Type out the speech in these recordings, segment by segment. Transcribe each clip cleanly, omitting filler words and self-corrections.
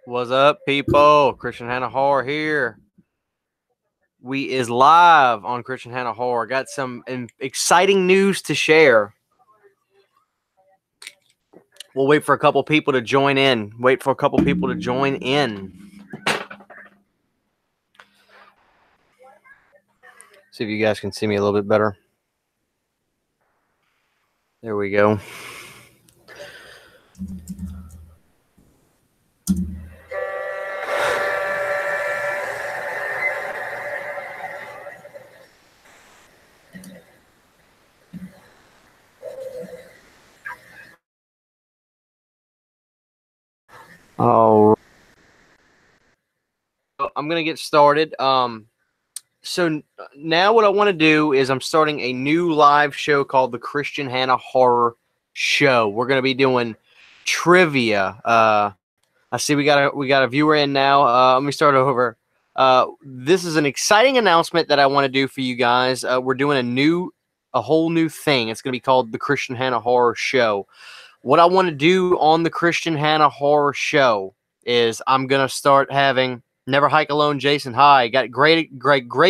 What's up, people? Christian Hanna Horror here. We is live on Christian Hanna Horror. Got some exciting news to share. We'll wait for a couple people to join in. See if you guys can see me a little bit better. There we go. Oh, I'm gonna get started. So now what I want to do is I'm starting a new live show called the Christian Hanna Horror Show. We're gonna be doing trivia. I see we got a viewer in now. Let me start over. This is an exciting announcement that I want to do for you guys. We're doing a whole new thing. It's going to be called the Christian Hanna Horror Show. What I want to do on the Christian Hanna Horror Show is I'm going to start having Never Hike Alone, Jason. Hi, got great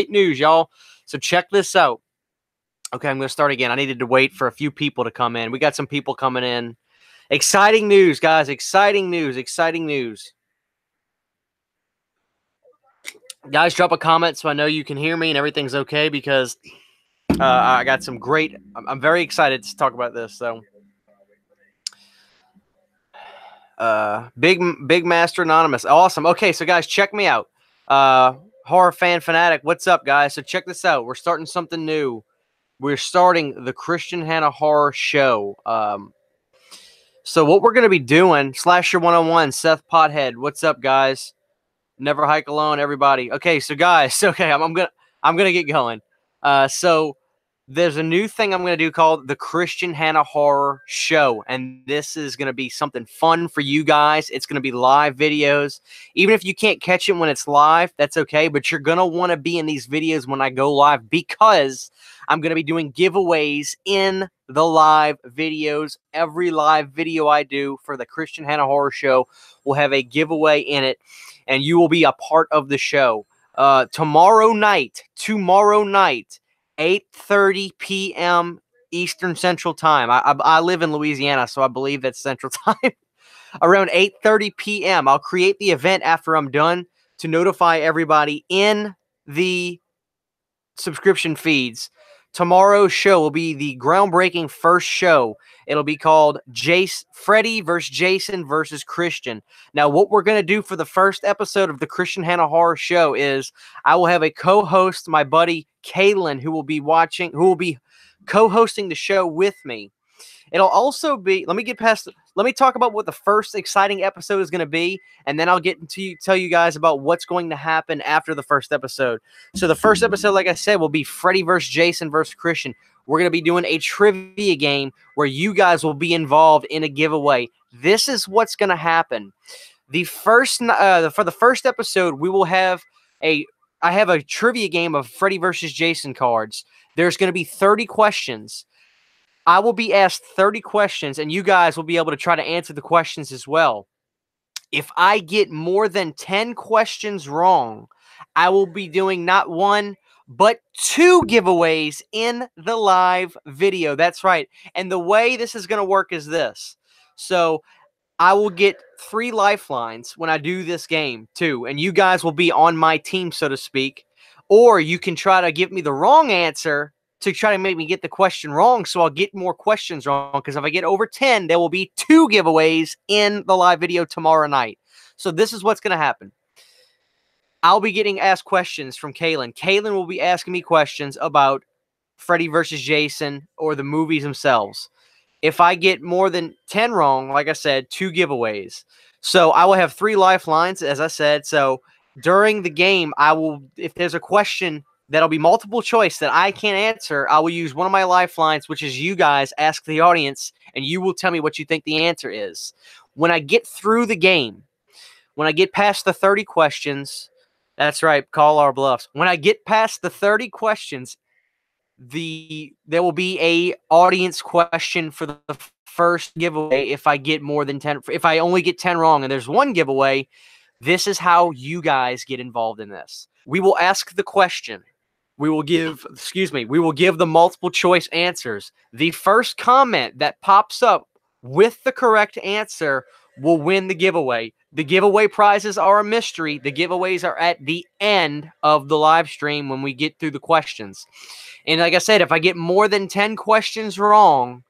news, y'all. So check this out. Okay, I'm going to start again. I needed to wait for a few people to come in. We got some people coming in. Exciting news, guys. Exciting news. Guys, drop a comment so I know you can hear me and everything's okay, because I got some great... I'm very excited to talk about this. So, Big Master Anonymous. Awesome. Okay, so guys, check me out. Horror Fan Fanatic, what's up, guys? So check this out. We're starting something new. We're starting the Christian Hanna Horror Show. So what we're going to be doing, Slasher 101, Seth Pothead, what's up, guys? Never Hike Alone, everybody. Okay, so guys, okay, I'm gonna get going. So there's a new thing I'm gonna do called the Christian Hanna Horror Show, and this is gonna be something fun for you guys. It's gonna be live videos. Even if you can't catch it when it's live, that's okay. But you're gonna want to be in these videos when I go live, because I'm gonna be doing giveaways in the live videos. Every live video I do for the Christian Hanna Horror Show will have a giveaway in it, and you will be a part of the show. Tomorrow night, 8:30 p.m. Eastern Central Time. I live in Louisiana, so I believe that's Central Time. Around 8:30 p.m. I'll create the event after I'm done to notify everybody in the subscription feeds. Tomorrow's show will be the groundbreaking first show. It'll be called Freddy versus Jason versus Christian. Now, what we're going to do for the first episode of the Christian Hanna Horror Show is I will have a co-host, my buddy Kaylin, who will be co-hosting the show with me. It'll also be, let me talk about what the first exciting episode is going to be, and then I'll get into tell you guys about what's going to happen after the first episode. So the first episode, like I said, will be Freddy versus Jason versus Christian. We're going to be doing a trivia game where you guys will be involved in a giveaway. This is what's going to happen. For the first episode, I have a trivia game of Freddy versus Jason cards. There's going to be 30 questions. I will be asked 30 questions, and you guys will be able to try to answer the questions as well. If I get more than 10 questions wrong, I will be doing not one, but 2 giveaways in the live video. That's right. And the way this is going to work is this. So I will get 3 lifelines when I do this game, too, and you guys will be on my team, so to speak. Or you can try to give me the wrong answer to try to make me get the question wrong, so I'll get more questions wrong, because if I get over 10, there will be 2 giveaways in the live video tomorrow night. So this is what's going to happen. I'll be getting asked questions from Kaylin. Kaylin will be asking me questions about Freddy versus Jason or the movies themselves. If I get more than 10 wrong, like I said, 2 giveaways. So I will have 3 lifelines, as I said. So during the game, if there's a question that'll be multiple choice that I can't answer, I will use one of my lifelines, which is you guys ask the audience, and you will tell me what you think the answer is. When I get through the game, when I get past the 30 questions, that's right, call our bluffs. When I get past the 30 questions, there will be a audience question for the first giveaway. If I get more than 10, if I only get 10 wrong and there's 1 giveaway, This is how you guys get involved in this. We will ask the question. We will give the multiple choice answers. The first comment that pops up with the correct answer will win the giveaway. The giveaway prizes are a mystery. The giveaways are at the end of the live stream when we get through the questions. And like I said, if I get more than 10 questions wrong,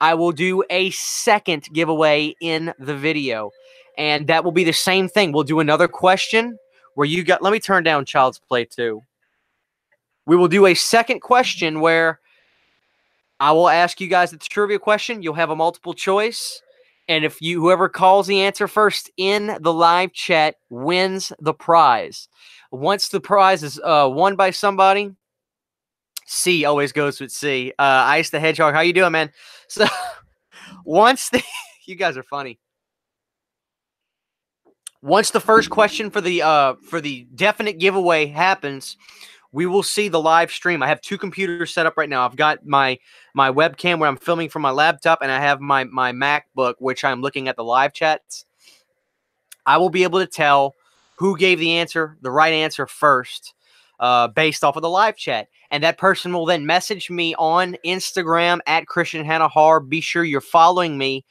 I will do a second giveaway in the video. And that will be the same thing. We'll do another question where you got, let me turn down Child's Play too. We will do a second question where I will ask you guys the trivia question. You'll have a multiple choice. And if whoever calls the answer first in the live chat wins the prize. Once the prize is won by somebody, C always goes with C. Ice the Hedgehog, how you doing, man? So once you guys are funny. Once the first question for the definite giveaway happens, we will see the live stream. I have two computers set up right now. I've got my webcam where I'm filming from my laptop, and I have my MacBook, which I'm looking at the live chats. I will be able to tell who gave the right answer first, based off of the live chat. And that person will then message me on Instagram at Christian Hanna Har. Be sure you're following me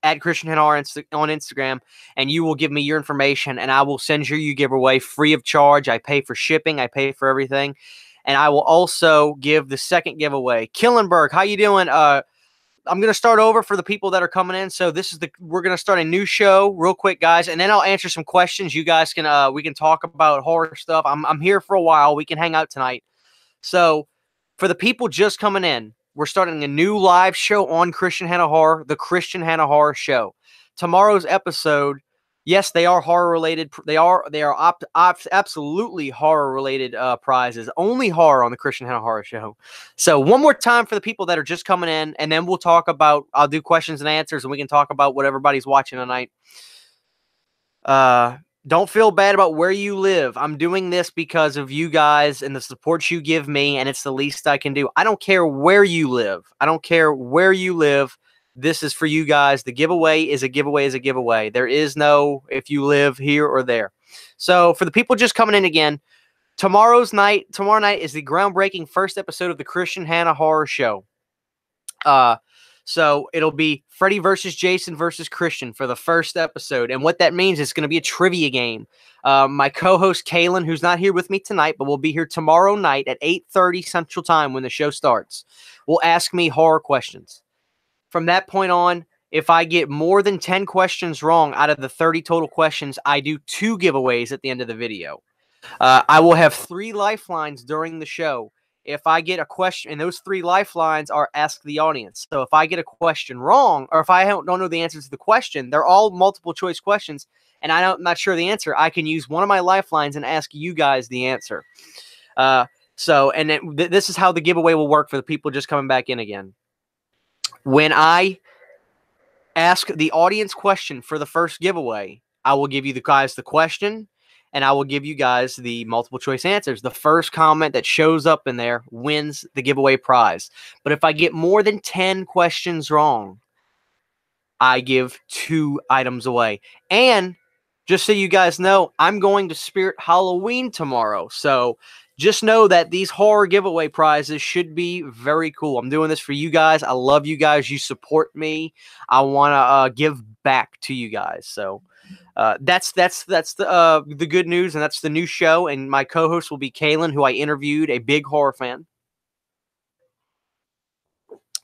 at Christian Hanna Har on Instagram, and you will give me your information, and I will send you giveaway free of charge. I pay for shipping. I pay for everything. And I will also give the second giveaway. Killenberg, how you doing? I'm going to start over for the people that are coming in. So we're going to start a new show real quick, guys. And then I'll answer some questions. You guys can, we can talk about horror stuff. I'm here for a while. We can hang out tonight. So for the people just coming in, we're starting a new live show on Christian Hanna Har, the Christian Hanna Har Show. Tomorrow's episode, yes, they are horror related. They are absolutely horror related prizes. Only horror on the Christian Hanna Har Show. So one more time for the people that are just coming in, and then we'll talk about. I'll do questions and answers, and we can talk about what everybody's watching tonight. Don't feel bad about where you live. I'm doing this because of you guys and the support you give me, and it's the least I can do. I don't care where you live. I don't care where you live. This is for you guys. The giveaway is a giveaway is a giveaway. There is no if you live here or there. So for the people just coming in again, tomorrow night is the groundbreaking first episode of the Christian Hanna Horror Show. So it'll be Freddy versus Jason versus Christian for the first episode. And what that means is it's going to be a trivia game. My co-host, Kaylin, who's not here with me tonight, but will be here tomorrow night at 8:30 Central Time when the show starts, will ask me horror questions. From that point on, if I get more than 10 questions wrong out of the 30 total questions, I do 2 giveaways at the end of the video. I will have 3 lifelines during the show. If I get a question, and those 3 lifelines are ask the audience. So if I get a question wrong, or if I don't know the answer to the question, they're all multiple choice questions, and I'm not sure the answer, I can use one of my lifelines and ask you guys the answer. This is how the giveaway will work for the people just coming back in again. When I ask the audience question for the first giveaway, I will give you guys the question, and I will give you guys the multiple choice answers. The first comment that shows up in there wins the giveaway prize. But if I get more than 10 questions wrong, I give 2 items away. And just so you guys know, I'm going to Spirit Halloween tomorrow. So just know that these horror giveaway prizes should be very cool. I'm doing this for you guys. I love you guys. You support me. I want to give back to you guys. So that's the good news, and that's the new show. And my co-host will be Kaylin, who I interviewed, a big horror fan.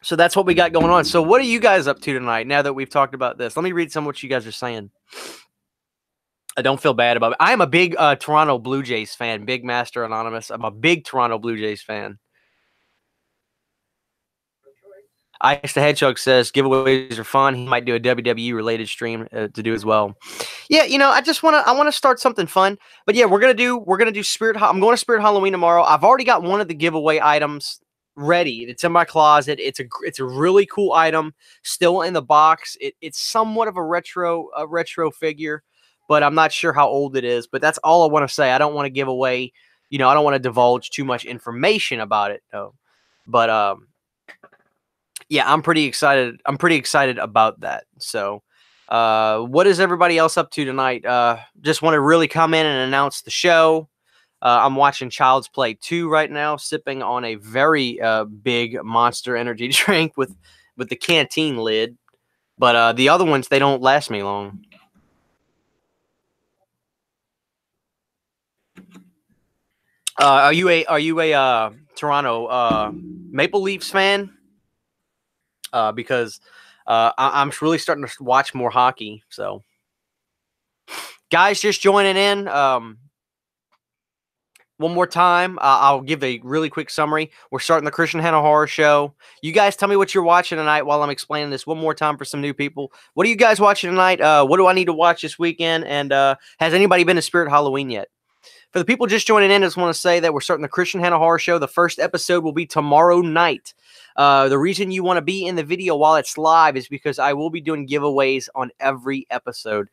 So that's what we got going on. So what are you guys up to tonight now that we've talked about this? Let me read some of what you guys are saying. I don't feel bad about it. I am a big Toronto Blue Jays fan, Big Master Anonymous. I'm a big Toronto Blue Jays fan. Ice the Hedgehog says giveaways are fun. He might do a WWE related stream to do as well. Yeah, I want to start something fun. But yeah, we're gonna do Spirit. I'm going to Spirit Halloween tomorrow. I've already got one of the giveaway items ready. It's in my closet. It's a really cool item, still in the box. It's somewhat of a retro figure, but I'm not sure how old it is. But that's all I want to say. I don't want to give away. I don't want to divulge too much information about it, though. But yeah, I'm pretty excited. I'm pretty excited about that. So What is everybody else up to tonight? Just want to really come in and announce the show. I'm watching Child's Play 2 right now, sipping on a very big Monster Energy drink with the canteen lid. But the other ones, they don't last me long. Are you a Toronto Maple Leafs fan? Because I'm really starting to watch more hockey. So, guys, just joining in. One more time, I'll give a really quick summary. We're starting the Christian Hanna Horror Show. You guys tell me what you're watching tonight while I'm explaining this one more time for some new people. What are you guys watching tonight? What do I need to watch this weekend? And has anybody been to Spirit Halloween yet? For the people just joining in, I just want to say that we're starting the Christian Hanna Horror Show. The first episode will be tomorrow night. The reason you want to be in the video while it's live is because I will be doing giveaways on every episode.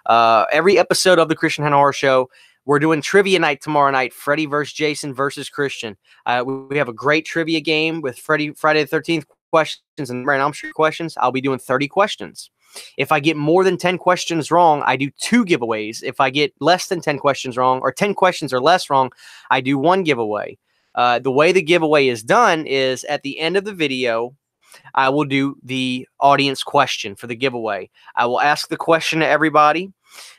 Every episode of the Christian Hanna Horror Show. We're doing trivia night tomorrow night. Freddy versus Jason versus Christian. We have a great trivia game with Friday the 13th questions and random questions. I'll be doing 30 questions. If I get more than 10 questions wrong, I do 2 giveaways. If I get less than 10 questions wrong or 10 questions or less wrong, I do 1 giveaway. The way the giveaway is done is at the end of the video, I will do the audience question for the giveaway. I will ask the question to everybody,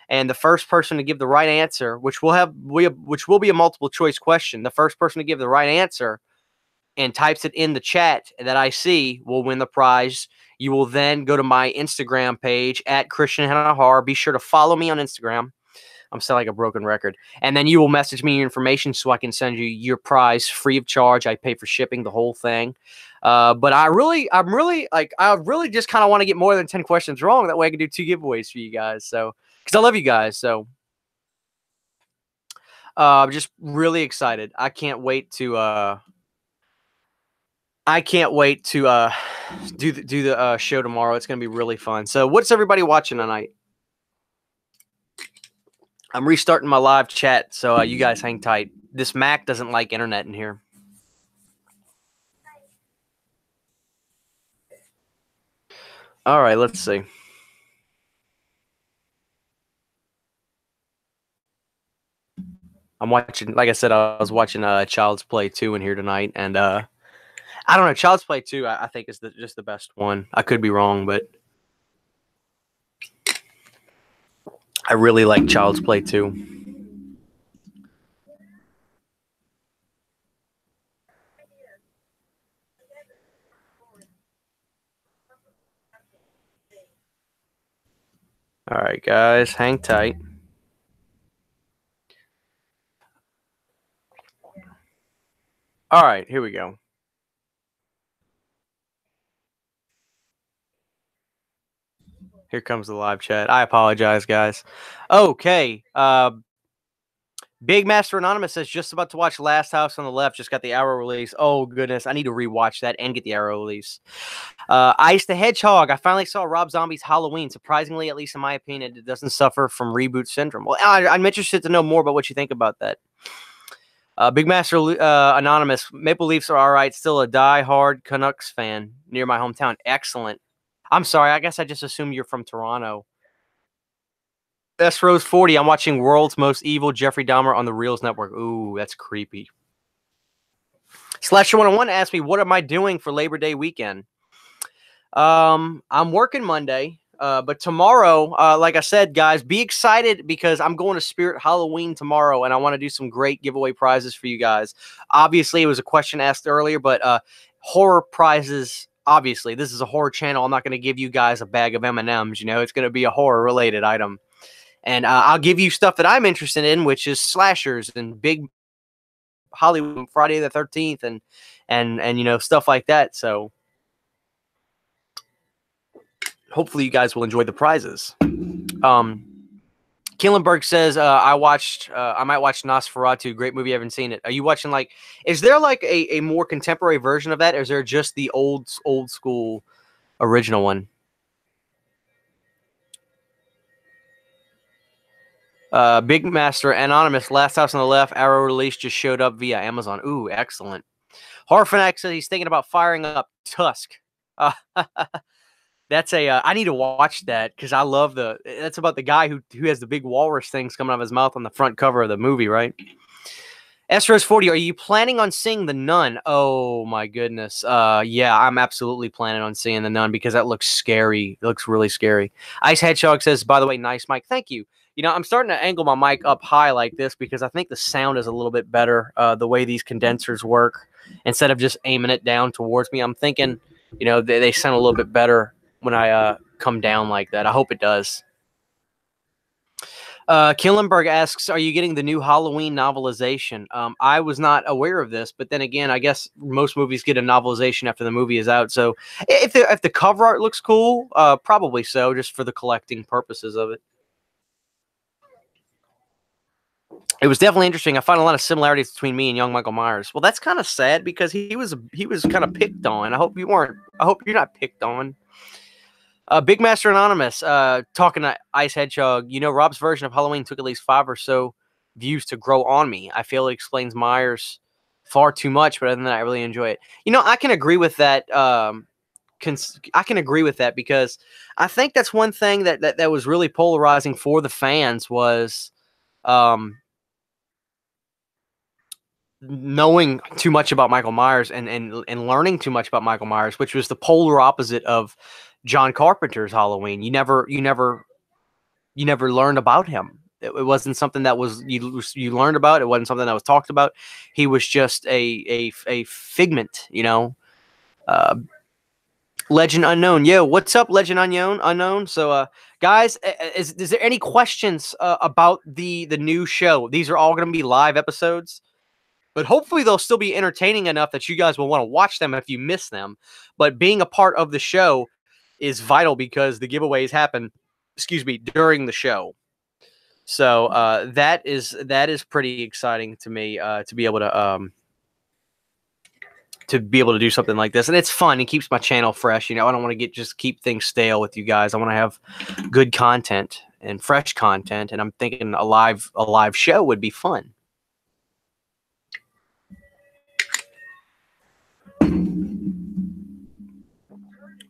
and the first person to give the right answer, which will be a multiple choice question, the first person to give the right answer and types it in the chat that I see will win the prize. You will then go to my Instagram page at Christian Hanna Horror. Be sure to follow me on Instagram. I'm sounding like a broken record. And then you will message me your information so I can send you your prize free of charge. I pay for shipping, the whole thing. But I really just kind of want to get more than 10 questions wrong. That way I can do 2 giveaways for you guys. So, because I love you guys. So, I'm just really excited. I can't wait to do the show tomorrow. It's going to be really fun. So, what's everybody watching tonight? I'm restarting my live chat, so you guys hang tight. This Mac doesn't like internet in here. All right, let's see. I'm watching, like I said, I was watching Child's Play 2 in here tonight, and I don't know, Child's Play 2 I think is just the best one. I could be wrong, but I really like Child's Play 2. All right, guys, hang tight. All right, here we go. Here comes the live chat. I apologize, guys. Okay. Big Master Anonymous says just about to watch Last House on the Left. Just got the Arrow release. Oh goodness, I need to rewatch that and get the Arrow release. Ice the Hedgehog. I finally saw Rob Zombie's Halloween. Surprisingly, at least in my opinion, it doesn't suffer from reboot syndrome. Well, I'm interested to know more about what you think about that. Big Master Anonymous. Maple Leafs are all right. Still a die-hard Canucks fan near my hometown. Excellent. I'm sorry. I guess I just assumed you're from Toronto. S Rose 40. I'm watching World's Most Evil Jeffrey Dahmer on the Reels Network. Ooh, that's creepy. Slasher 101 asked me, what am I doing for Labor Day weekend? I'm working Monday, but tomorrow, like I said, guys, be excited because I'm going to Spirit Halloween tomorrow, and I want to do some great giveaway prizes for you guys. Obviously, it was a question asked earlier, but horror prizes. Obviously, this is a horror channel. I'm not going to give you guys a bag of M&Ms. You know, it's going to be a horror-related item. And I'll give you stuff that I'm interested in, which is slashers and big Hollywood, Friday the 13th, and you know, stuff like that. So hopefully you guys will enjoy the prizes. Killenberg says I might watch Nosferatu. Great movie. I haven't seen it. Are you watching is there a more contemporary version of that, or is there just the old school original one? Big Master Anonymous, Last House on the Left, Arrow release just showed up via Amazon. Ooh, excellent. Horror Fanatic says he's thinking about firing up Tusk. That's a. I need to watch that because I love the. That's about the guy who has the big walrus things coming out of his mouth on the front cover of the movie, right? Estros 40, are you planning on seeing The Nun? Oh my goodness. Yeah, I'm absolutely planning on seeing The Nun because that looks scary. It looks really scary. Ice Hedgehog says, by the way, nice mic. Thank you. You know, I'm starting to angle my mic up high like this because I think the sound is a little bit better the way these condensers work. Instead of just aiming it down towards me, I'm thinking, you know, they sound a little bit better when I come down like that. I hope it does. Killenberg asks, are you getting the new Halloween novelization? I was not aware of this, but then again, I guess most movies get a novelization after the movie is out. So if the cover art looks cool, probably so, just for the collecting purposes of it. It was definitely interesting. I find a lot of similarities between me and young Michael Myers. Well, that's kind of sad because he was kind of picked on. I hope you weren't. I hope you're not picked on. Big Master Anonymous, talking to Ice Hedgehog. You know, Rob's version of Halloween took at least 5 or so views to grow on me. I feel it explains Myers far too much, but other than that, I really enjoy it. You know, I can agree with that. I can agree with that because I think that's one thing that was really polarizing for the fans was knowing too much about Michael Myers and learning too much about Michael Myers, which was the polar opposite of John Carpenter's Halloween. You never learned about him. It wasn't something that was you learned about. It wasn't something that was talked about. He was just a figment, you know. Legend Unknown. Yo, what's up, Legend Unknown? So, guys, is there any questions about the new show? These are all going to be live episodes. But hopefully they'll still be entertaining enough that you guys will want to watch them if you miss them. But being a part of the show is vital because the giveaways happen, during the show. So that is pretty exciting to me to be able to do something like this, and it's fun. It keeps my channel fresh. You know, I don't want to just keep things stale with you guys. I want to have good content and fresh content, and I'm thinking a live show would be fun.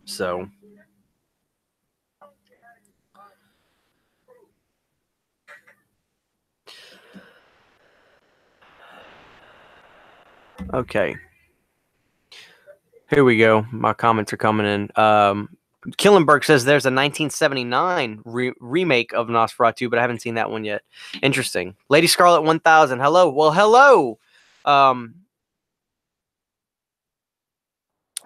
So, okay. Here we go. My comments are coming in. Killenberg says there's a 1979 remake of Nosferatu, but I haven't seen that one yet. Interesting. Lady Scarlet 1000. Hello. Well, hello.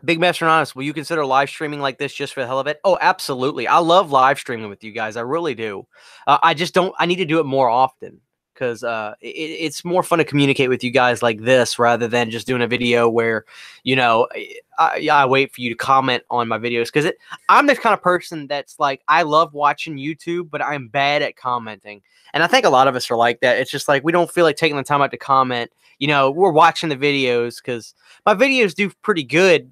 Big Master Honest, will you consider live streaming like this just for the hell of it? Oh, absolutely. I love live streaming with you guys. I really do. I just don't. I need to do it more often because it's more fun to communicate with you guys like this rather than just doing a video where, you know, I wait for you to comment on my videos because I'm the kind of person that's like, I love watching YouTube, but I'm bad at commenting. And I think a lot of us are like that. It's just like we don't feel like taking the time out to comment. You know, we're watching the videos because my videos do pretty good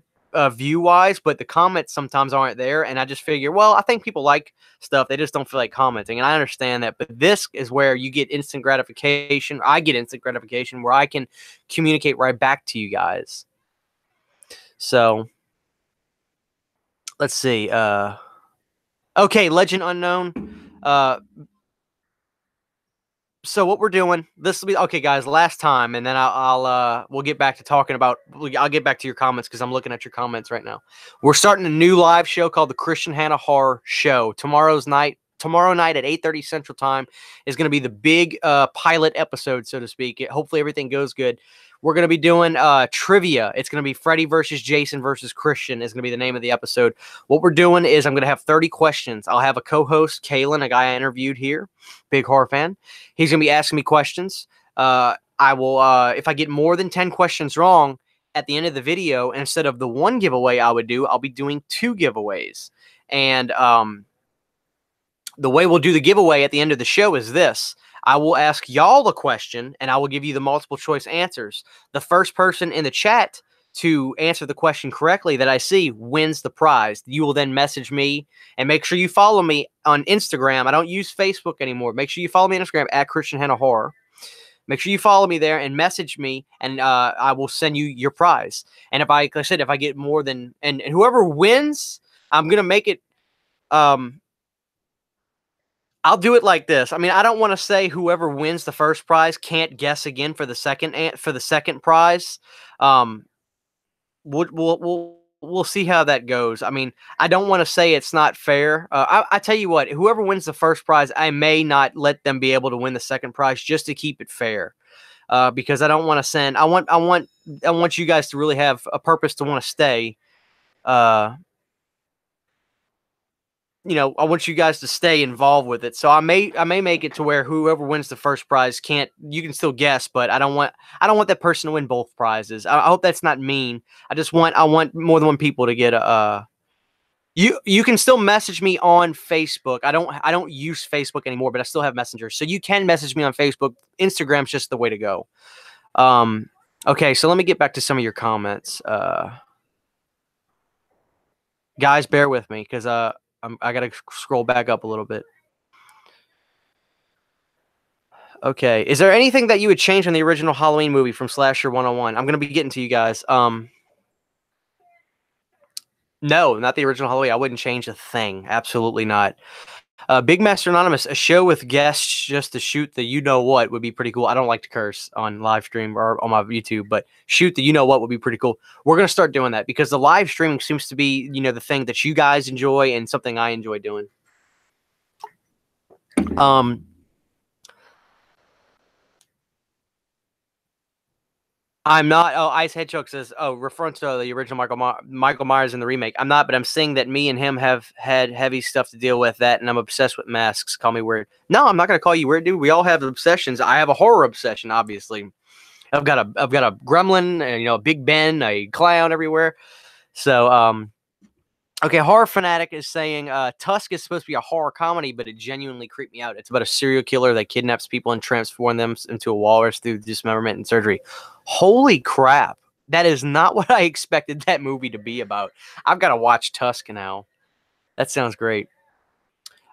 view wise, but the comments sometimes aren't there. And I just figure, well, I think people like stuff. They just don't feel like commenting. And I understand that. But this is where you get instant gratification. I get instant gratification where I can communicate right back to you guys. So let's see. Okay, Legend Unknown. So what we're doing, this will be okay, guys. Last time, and then we'll get back to talking about. I'll get back to your comments because I'm looking at your comments right now. We're starting a new live show called the Christian Hanna Horror Show. Tomorrow night at 8:30 Central Time is going to be the big pilot episode, so to speak. Hopefully everything goes good. We're going to be doing trivia. It's going to be Freddy versus Jason versus Christian is going to be the name of the episode. What we're doing is I'm going to have 30 questions. I'll have a co-host, Kalen, a guy I interviewed here, big horror fan. He's going to be asking me questions. I will, if I get more than 10 questions wrong at the end of the video, instead of the one giveaway I would do, I'll be doing 2 giveaways. And the way we'll do the giveaway at the end of the show is this. I will ask y'all a question, and I will give you the multiple choice answers. The first person in the chat to answer the question correctly that I see wins the prize. You will then message me, and make sure you follow me on Instagram. I don't use Facebook anymore. Make sure you follow me on Instagram at Christian Hanna Horror. Make sure you follow me there and message me, and I will send you your prize. And like I said, if I get more than and whoever wins, I'm gonna make it. I'll do it like this. I mean, I don't want to say whoever wins the first prize can't guess again for the second prize. Um, we'll see how that goes. I mean, I don't want to say it's not fair. I tell you what, whoever wins the first prize, I may not let them be able to win the second prize just to keep it fair. Because I don't want to send. I want you guys to really have a purpose to want to stay. I want you guys to stay involved with it. So I may make it to where whoever wins the first prize can't. You can still guess, but I don't want that person to win both prizes. I hope that's not mean. I want more than one people to get a. You can still message me on Facebook. I don't use Facebook anymore, but I still have Messenger. So you can message me on Facebook. Instagram's just the way to go. Okay, so let me get back to some of your comments. Guys, bear with me because I got to scroll back up a little bit. Okay. Is there anything that you would change in the original Halloween movie from Slasher 101? I'm going to be getting to you guys. No, not the original Halloween. I wouldn't change a thing. Absolutely not. Big Master Anonymous, a show with guests just to shoot the you-know-what would be pretty cool. I don't like to curse on live stream or on my YouTube, but shoot the you-know-what would be pretty cool. We're going to start doing that because the live streaming seems to be, the thing that you guys enjoy and something I enjoy doing. I'm not. Oh, Ice Hedgehog says, referring to the original Michael Myers in the remake. I'm not, but I'm saying that me and him have had heavy stuff to deal with that, and I'm obsessed with masks. Call me weird. No, I'm not going to call you weird, dude. We all have obsessions. I have a horror obsession, obviously. I've got a gremlin, and, a Big Ben, a clown everywhere. So, okay, Horror Fanatic is saying Tusk is supposed to be a horror comedy, but it genuinely creeped me out. It's about a serial killer that kidnaps people and transforms them into a walrus through dismemberment and surgery. Holy crap. That is not what I expected that movie to be about. I've got to watch Tusk now. That sounds great.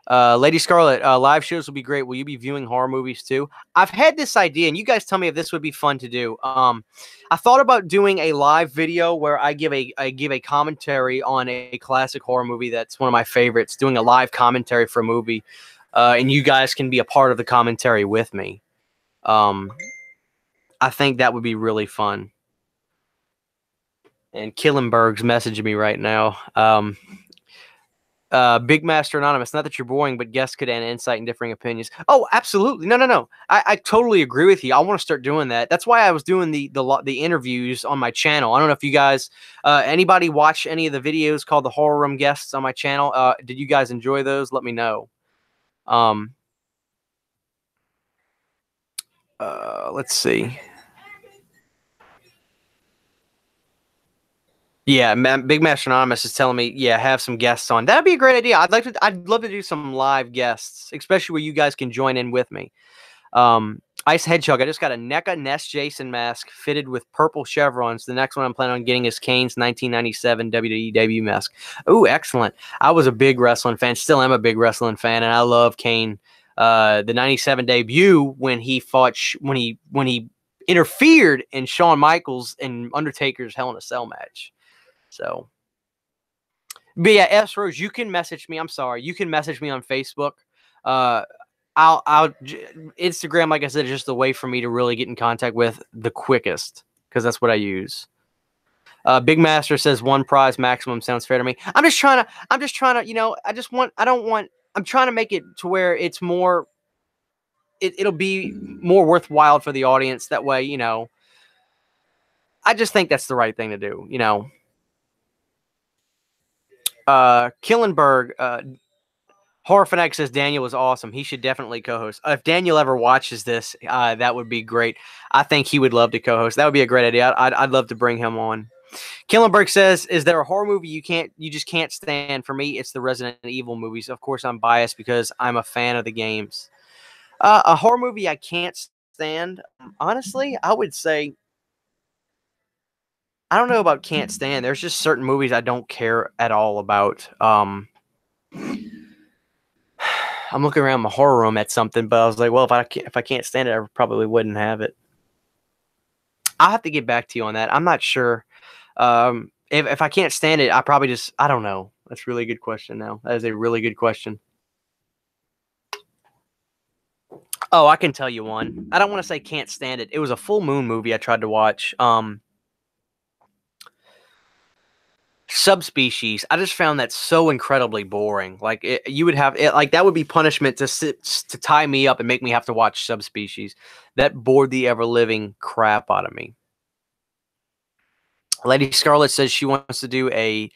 Lady Scarlet, live shows will be great. Will you be viewing horror movies too? I've had this idea, and you guys tell me if this would be fun to do. I thought about doing a live video where I give a commentary on a classic horror movie that's one of my favorites. Doing a live commentary for a movie, and you guys can be a part of the commentary with me. I think that would be really fun. And Killenberg's messaging me right now. Big Master Anonymous, not that you're boring, but guests could add insight and differing opinions. Oh, absolutely. No. I totally agree with you. I want to start doing that. That's why I was doing the interviews on my channel. I don't know if you guys, anybody watch any of the videos called the Horror Room Guests on my channel. Did you guys enjoy those? Let me know. Let's see. Yeah, Big Master Anonymous is telling me, yeah, have some guests on. That'd be a great idea. I'd love to do some live guests, especially where you guys can join in with me. Ice Hedgehog, I just got a NECA Nest Jason mask fitted with purple chevrons. The next one I'm planning on getting is Kane's 1997 WWE debut mask. Oh, excellent. I was a big wrestling fan, still am a big wrestling fan, and I love Kane. The 97 debut when he fought, when he interfered in Shawn Michaels and Undertaker's Hell in a Cell match. So, but yeah, S Rose, you can message me. I'm sorry, you can message me on Facebook. Instagram, like I said, is just a way for me to really get in contact with the quickest because that's what I use. Big Master says 1 prize maximum sounds fair to me. I'm just trying to, I'm trying to make it to where it's more, it'll be more worthwhile for the audience. That way, I just think that's the right thing to do, Killenberg, Horror Fanatic says Daniel was awesome. He should definitely co-host. If Daniel ever watches this, that would be great. I think he would love to co-host. That would be a great idea. I'd love to bring him on. Killenberg says, "Is there a horror movie you just can't stand?" For me, it's the Resident Evil movies. Of course, I'm biased because I'm a fan of the games. A horror movie I can't stand. Honestly, I would say, I don't know about can't stand. There's just certain movies I don't care at all about. I'm looking around my horror room at something, but I was like, well, if I can't stand it, I probably wouldn't have it. I'll have to get back to you on that. I'm not sure. If I can't stand it, I probably just, I don't know. That's a really good question now. That is a really good question. Oh, I can tell you one. I don't want to say can't stand it. It was a full moon movie I tried to watch. Subspecies. I just found that so incredibly boring. Like you would have it, like that would be punishment to tie me up and make me have to watch Subspecies. That bored the ever living crap out of me. Lady Scarlet says she wants to do a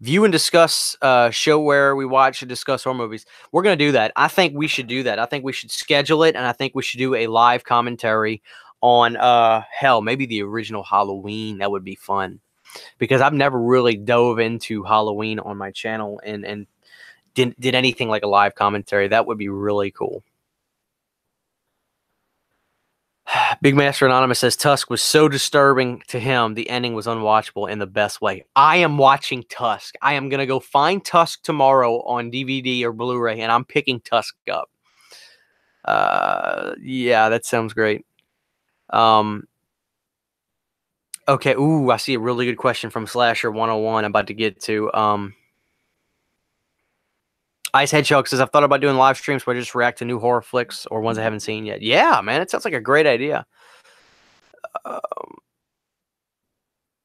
view and discuss show where we watch and discuss horror movies. We're going to do that. I think we should do that. I think we should schedule it, and I think we should do a live commentary on hell, maybe the original Halloween. That would be fun, because I've never really dove into Halloween on my channel and did anything like a live commentary. That would be really cool. Big Master Anonymous says Tusk was so disturbing to him, the ending was unwatchable in the best way. I am watching Tusk. I am going to go find Tusk tomorrow on DVD or Blu-ray, and I'm picking Tusk up. Yeah, that sounds great. Okay, ooh, I see a really good question from Slasher 101 I'm about to get to. Ice Hedgehog says, I've thought about doing live streams where I just react to new horror flicks or ones I haven't seen yet. Yeah, man, it sounds like a great idea.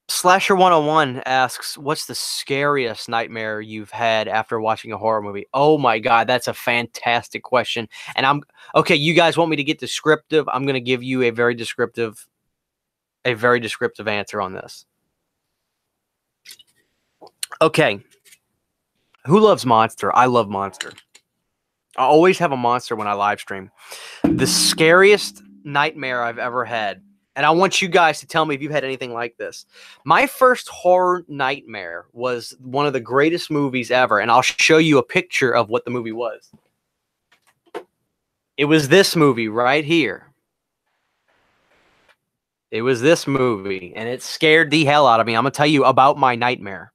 Slasher 101 asks, what's the scariest nightmare you've had after watching a horror movie? Oh my God, that's a fantastic question. And okay, you guys want me to get descriptive? I'm going to give you a very descriptive answer on this. Okay. Who loves Monster? I love Monster. I always have a monster when I live stream. The scariest nightmare I've ever had, and I want you guys to tell me if you've had anything like this. My first horror nightmare was one of the greatest movies ever, and I'll show you a picture of what the movie was. It was this movie right here. It was this movie, and it scared the hell out of me. I'm going to tell you about my nightmare.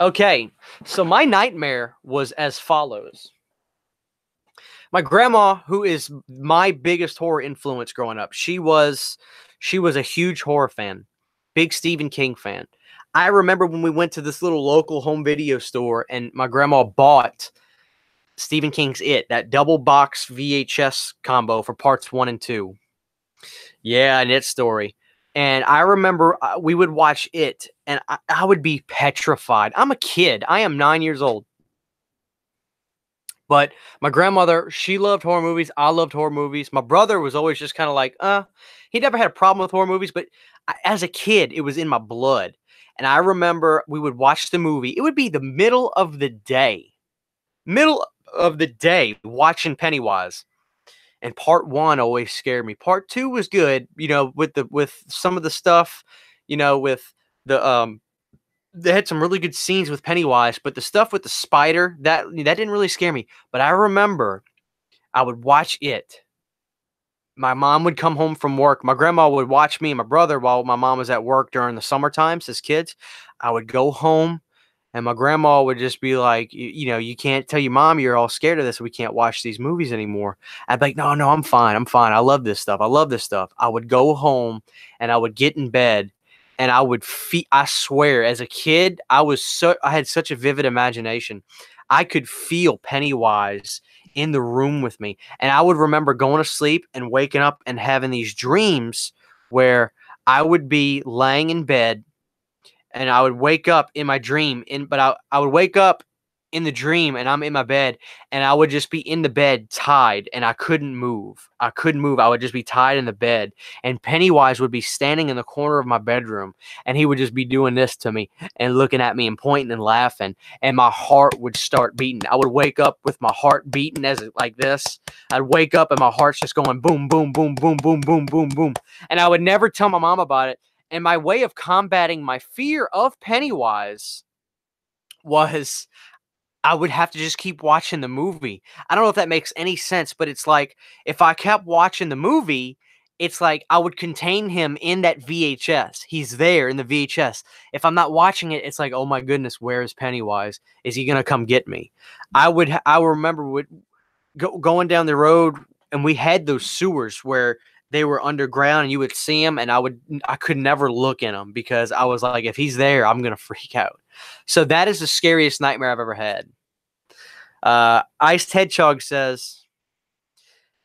Okay, so my nightmare was as follows. My grandma, who is my biggest horror influence growing up, she was a huge horror fan, big Stephen King fan. I remember when we went to this little local home video store and my grandma bought Stephen King's It, that double box VHS combo for parts 1 and 2. Yeah, an It story. And I remember we would watch It, and I would be petrified. I'm a kid. I am 9 years old. But my grandmother, she loved horror movies. I loved horror movies. My brother was always just kind of like, he never had a problem with horror movies. But as a kid, it was in my blood. And I remember we would watch the movie. It would be the middle of the day. Watching Pennywise. And part 1 always scared me. Part 2 was good, with some of the stuff, with the they had some really good scenes with Pennywise, but the stuff with the spider, that didn't really scare me. But I remember I would watch it. My mom would come home from work. My grandma would watch me and my brother while my mom was at work during the summer times as kids. I would go home. And my grandma would just be like, you can't tell your mom you're all scared of this. We can't watch these movies anymore. I'd be like, no, I'm fine. I'm fine. I love this stuff. I would go home and I would get in bed and I would I swear, as a kid, I had such a vivid imagination. I could feel Pennywise in the room with me. And I would remember going to sleep and waking up and having these dreams where I would be laying in bed. And I would wake up in my dream, but I would wake up in the dream and I'm in my bed and I would just be in the bed tied and I couldn't move. I would just be tied in the bed and Pennywise would be standing in the corner of my bedroom and he would just be doing this to me and looking at me and pointing and laughing and my heart would start beating. I would wake up with my heart beating like this. I'd wake up and my heart's just going boom, boom, boom, boom, boom, boom, boom, boom. And I would never tell my mom about it. And my way of combating my fear of Pennywise was I would have to just keep watching the movie. I don't know if that makes any sense, but it's like if I kept watching the movie, it's like I would contain him in that VHS. He's there in the VHS. If I'm not watching it, it's like, oh my goodness, where is Pennywise? Is he going to come get me? I remember going down the road and we had those sewers where they were underground and you would see them, and I could never look in them because I was like, if he's there, I'm gonna freak out. So that is the scariest nightmare I've ever had. Iced Hedgehog says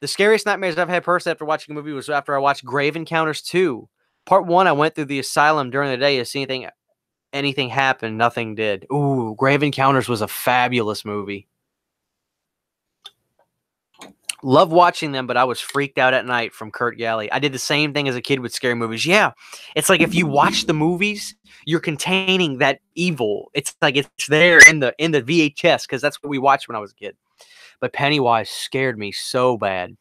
the scariest nightmares I've had personally after watching a movie was after I watched Grave Encounters 2. Part 1, I went through the asylum during the day to see anything happen. Nothing did. Ooh, Grave Encounters was a fabulous movie. Love watching them, but I was freaked out at night from Kurt Galley. I did the same thing as a kid with scary movies. Yeah, it's like if you watch the movies, you're containing that evil. It's like it's there in the VHS because that's what we watched when I was a kid. But Pennywise scared me so bad.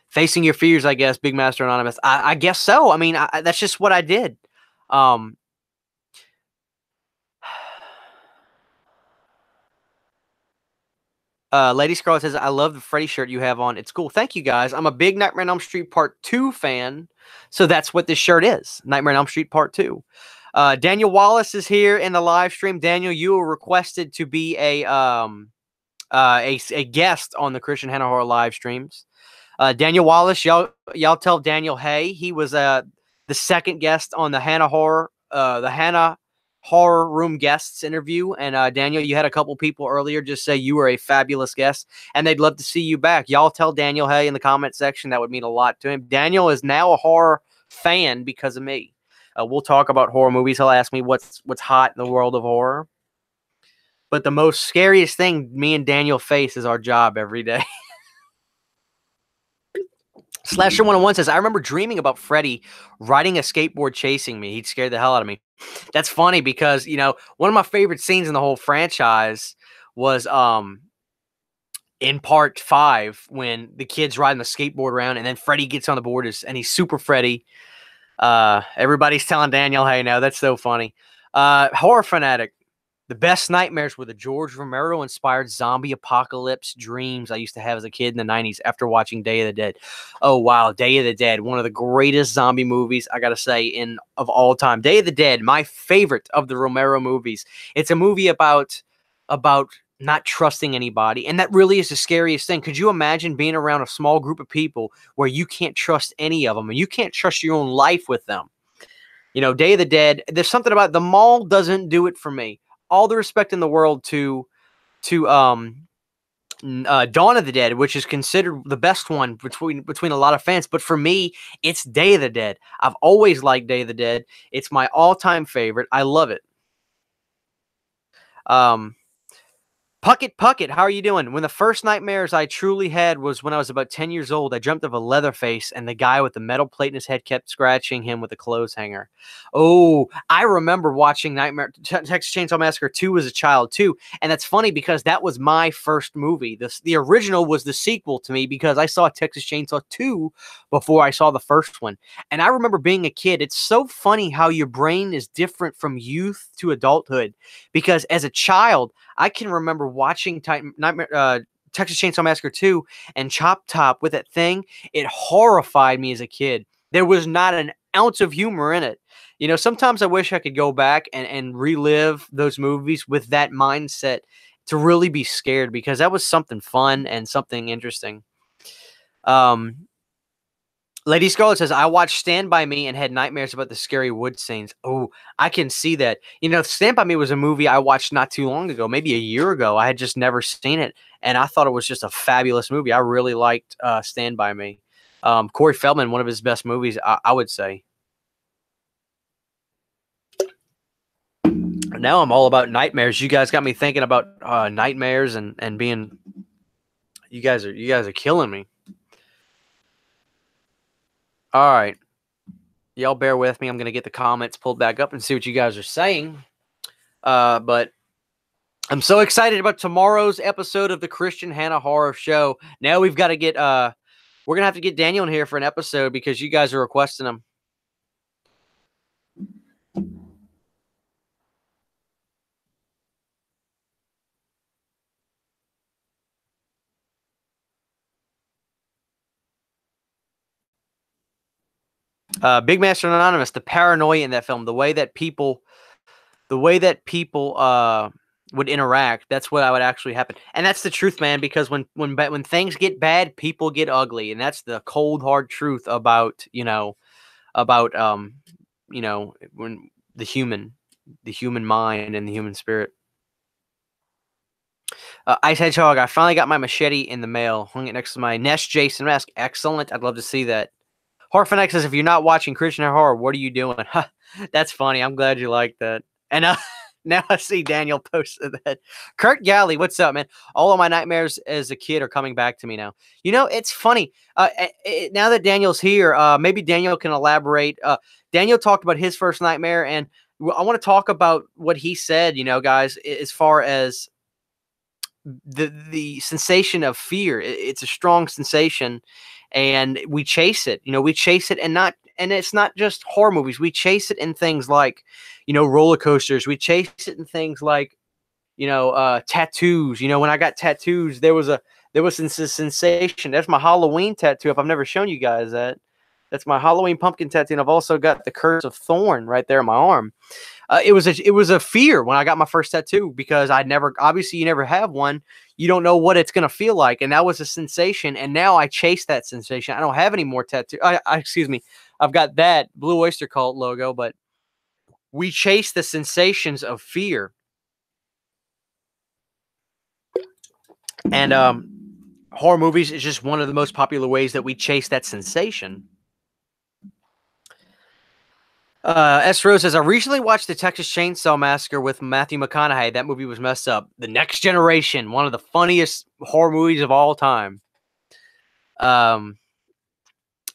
Facing your fears, I guess. Big Master Anonymous. I guess so. I mean, that's just what I did. Lady Scarlet says, I love the Freddy shirt you have on. It's cool. Thank you, guys. I'm a big Nightmare on Elm Street Part 2 fan, so that's what this shirt is. Nightmare on Elm Street Part 2. Daniel Wallace is here in the live stream. Daniel, you were requested to be a guest on the Christian Hanna Horror live streams. Daniel Wallace, y'all tell Daniel, hey, he was the second guest on the Hanna Horror Room guests interview. And Daniel, you had a couple people earlier just say you were a fabulous guest, and they'd love to see you back. Y'all tell Daniel, hey, in the comment section. That would mean a lot to him. Daniel is now a horror fan because of me. We'll talk about horror movies. He'll ask me what's hot in the world of horror. But the most scariest thing me and Daniel face is our job every day. Slasher 101 says, I remember dreaming about Freddy riding a skateboard chasing me. He'd scare the hell out of me. That's funny because, one of my favorite scenes in the whole franchise was in part 5 when the kid's riding the skateboard around and then Freddy gets on the board and he's Super Freddy. Everybody's telling Daniel, hey, no, that's so funny. Horror Fanatic. The best nightmares were the George Romero-inspired zombie apocalypse dreams I used to have as a kid in the 90s after watching Day of the Dead. Oh, wow. Day of the Dead, one of the greatest zombie movies, I got to say, of all time. Day of the Dead, my favorite of the Romero movies. It's a movie about not trusting anybody, and that really is the scariest thing. Could you imagine being around a small group of people where you can't trust any of them, and you can't trust your own life with them? Day of the Dead, there's something about the mall doesn't do it for me. All the respect in the world to Dawn of the Dead, which is considered the best one between a lot of fans. But for me, it's Day of the Dead. I've always liked Day of the Dead. It's my all-time favorite. I love it. Puckett, how are you doing? When the first nightmares I truly had was when I was about 10 years old. I dreamt of a Leatherface, and the guy with the metal plate in his head kept scratching him with a clothes hanger. Oh, I remember watching Texas Chainsaw Massacre 2 as a child, too. And that's funny because that was my first movie. The original was the sequel to me because I saw Texas Chainsaw 2 before I saw the first one. And I remember being a kid. It's so funny how your brain is different from youth to adulthood because as a child, I can remember watching Texas Chainsaw Massacre 2 and Chop Top with that thing. It horrified me as a kid. There was not an ounce of humor in it. Sometimes I wish I could go back and relive those movies with that mindset to really be scared because that was something fun and something interesting. Lady Scarlet says, I watched Stand By Me and had nightmares about the scary wood scenes. Oh, I can see that. Stand By Me was a movie I watched not too long ago, maybe a year ago. I had just never seen it, and I thought it was just a fabulous movie. I really liked Stand By Me. Corey Feldman, one of his best movies, I would say. Now I'm all about nightmares. You guys got me thinking about nightmares and being. You guys are killing me. All right. Y'all bear with me. I'm going to get the comments pulled back up and see what you guys are saying. But I'm so excited about tomorrow's episode of the Christian Hanna Horror Show. Now we've got to get, we're going to have to get Daniel in here for an episode because you guys are requesting him. Big Master Anonymous, the paranoia in that film, the way that people would interact, that's what would actually happen. And that's the truth, man, because when things get bad, people get ugly. And that's the cold hard truth about, about when the human mind and the human spirit. Ice Hedgehog, I finally got my machete in the mail. Hung it next to my Nest Jason mask. Excellent. I'd love to see that. Horror Fanatic says, if you're not watching Christian horror, what are you doing? That's funny. I'm glad you like that. And now I see Daniel posted that. Kurt Galley, what's up, man? All of my nightmares as a kid are coming back to me now. It's funny. Now that Daniel's here, maybe Daniel can elaborate. Daniel talked about his first nightmare, and I want to talk about what he said, guys, as far as the sensation of fear. It's a strong sensation, and we chase it. We chase it, and it's not just horror movies. We chase it in things like, roller coasters. We chase it in things like, tattoos. When I got tattoos, there was this sensation. That's my Halloween tattoo. If I've never shown you guys that, that's my Halloween pumpkin tattoo. And I've also got the Curse of Thorn right there on my arm. It was a fear when I got my first tattoo, because obviously you never have one. You don't know what it's going to feel like. And that was a sensation. And now I chase that sensation. I don't have any more tattoo. Excuse me. I've got that Blue Oyster Cult logo, but we chase the sensations of fear. And horror movies is just one of the most popular ways that we chase that sensation. S. Rose says, I recently watched the Texas Chainsaw Massacre with Matthew McConaughey. That movie was messed up. The Next Generation, one of the funniest horror movies of all time. Puckett